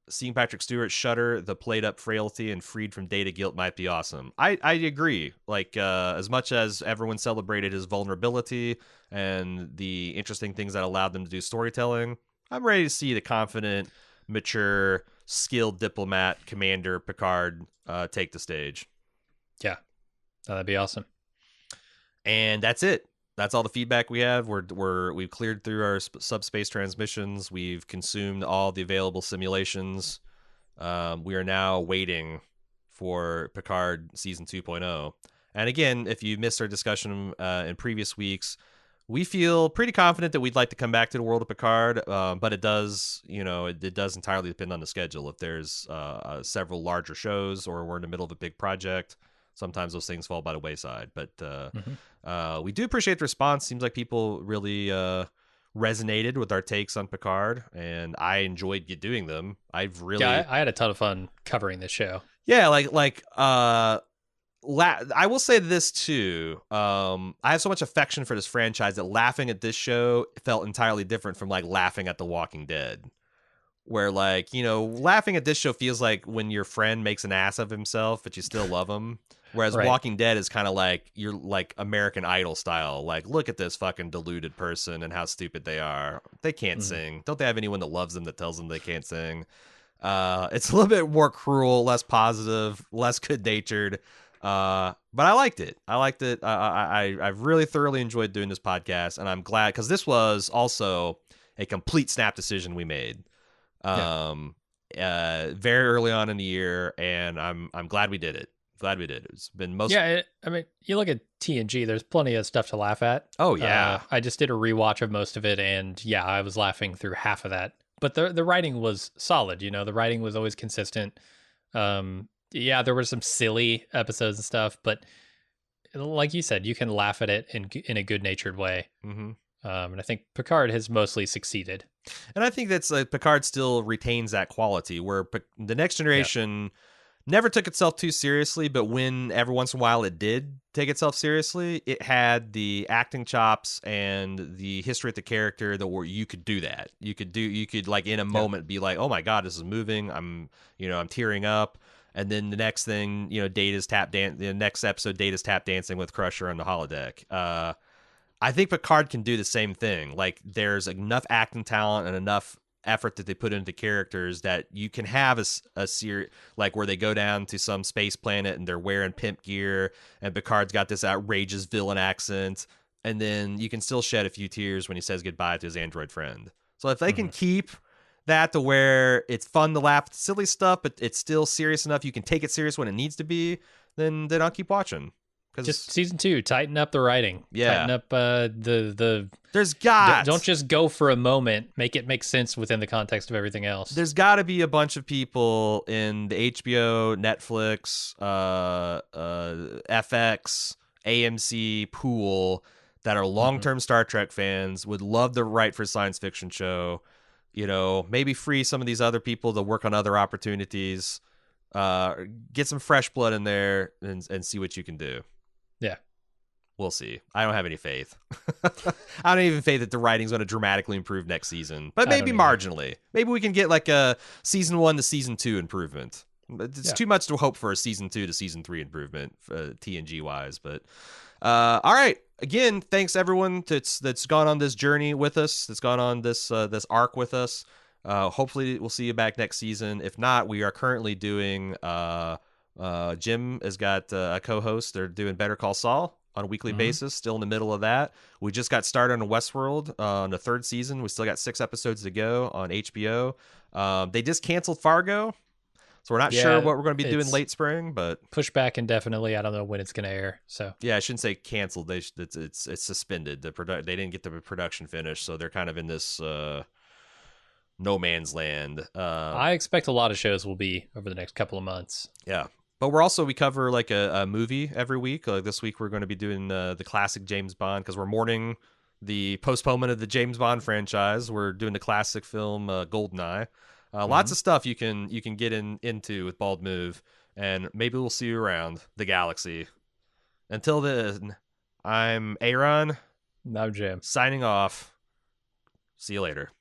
Seeing Patrick Stewart shudder the played up frailty and freed from Data guilt might be awesome. I agree. Like as much as everyone celebrated his vulnerability and the interesting things that allowed them to do storytelling, I'm ready to see the confident, mature, skilled diplomat commander Picard take the stage. Yeah. That'd be awesome. And that's it. That's all the feedback we have. We've cleared through our subspace transmissions. We've consumed all the available simulations. We are now waiting for Picard season 2.0. And again, if you missed our discussion in previous weeks, we feel pretty confident that we'd like to come back to the world of Picard, but it does, it does entirely depend on the schedule. If there's several larger shows or we're in the middle of a big project, sometimes those things fall by the wayside. But we do appreciate the response. Seems like people really resonated with our takes on Picard, and I enjoyed doing them. I've really, Yeah, I had a ton of fun covering this show. yeah, I will say this too. I have so much affection for this franchise that laughing at this show felt entirely different from like laughing at The Walking Dead. Where like, laughing at this show feels like when your friend makes an ass of himself, but you still love him. Whereas Right. Walking Dead is kind of like you're like American Idol style. Like, look at this fucking deluded person and how stupid they are. They can't Mhm. sing. Don't they have anyone that loves them that tells them they can't sing? It's a little bit more cruel, less positive, less good natured. But I liked it. I've really thoroughly enjoyed doing this podcast, and I'm glad because this was also a complete snap decision we made. Yeah. Very early on in the year, and I'm glad we did it. Glad we did. It's been most. Yeah, I mean, you look at TNG, there's plenty of stuff to laugh at. Oh yeah, I just did a rewatch of most of it, and yeah, I was laughing through half of that. But the writing was solid, the writing was always consistent. Yeah, there were some silly episodes and stuff, but like you said, you can laugh at it in a good natured way. Mm-hmm. And I think Picard has mostly succeeded. And I think that's like Picard still retains that quality where the Next Yeah. Generation never took itself too seriously, but when every once in a while it did take itself seriously, it had the acting chops and the history of the character that where you could do that. You could like in a Yeah. moment be like, oh my God, this is moving. I'm tearing up. And then the next thing, the next episode, Data's tap dancing with Crusher on the holodeck. I think Picard can do the same thing. Like there's enough acting talent and enough effort that they put into characters that you can have a series like where they go down to some space planet and they're wearing pimp gear and Picard's got this outrageous villain accent and then you can still shed a few tears when he says goodbye to his android friend. So if they can Hmm. keep that to where it's fun to laugh at silly stuff, but it's still serious enough you can take it serious when it needs to be, then I'll keep watching. Just Because season 2, tighten up the writing, yeah, tighten up the. there's Don't got just go for a moment. Make it make sense within the context of everything else. there's got to be a bunch of people in the HBO, Netflix, FX, AMC pool that are Hmm. long-term Star Trek fans, would love to write for a science fiction show. Maybe free some of these other people to work on other opportunities. Get some fresh blood in there and see what you can do. Yeah. We'll see. I don't have any faith. I don't even faith that the writing's going to dramatically improve next season, but I maybe don't either. marginally. Maybe we can get like a season 1 to season 2 improvement. It's Yeah. too much to hope for a season 2 to season 3 improvement, TNG wise. But all right. Again, thanks everyone that's gone on this journey with us. That's gone on this arc with us. Hopefully, we'll see you back next season. If not, we are currently doing. Jim has got a co-host. They're doing Better Call Saul on a weekly Hmm. basis. Still in the middle of that. We just got started on Westworld on the 3rd season. We still got 6 episodes to go on HBO. They just canceled Fargo, so we're not sure Yeah. what we're going to be doing It's late spring. But pushed back indefinitely. I don't know when it's going to air. So yeah, I shouldn't say canceled. It's suspended. They didn't get the production finished, so they're kind of in this no man's land. I expect a lot of shows will be over the next couple of months. Yeah. But we cover like a movie every week. Like this week, we're going to be doing the classic James Bond because we're mourning the postponement of the James Bond franchise. We're doing the classic film Goldeneye. Lots Hmm. of stuff you can get into with Bald Move, and maybe we'll see you around the galaxy. Until then, I'm Aaron No, Jim. signing off. See you later.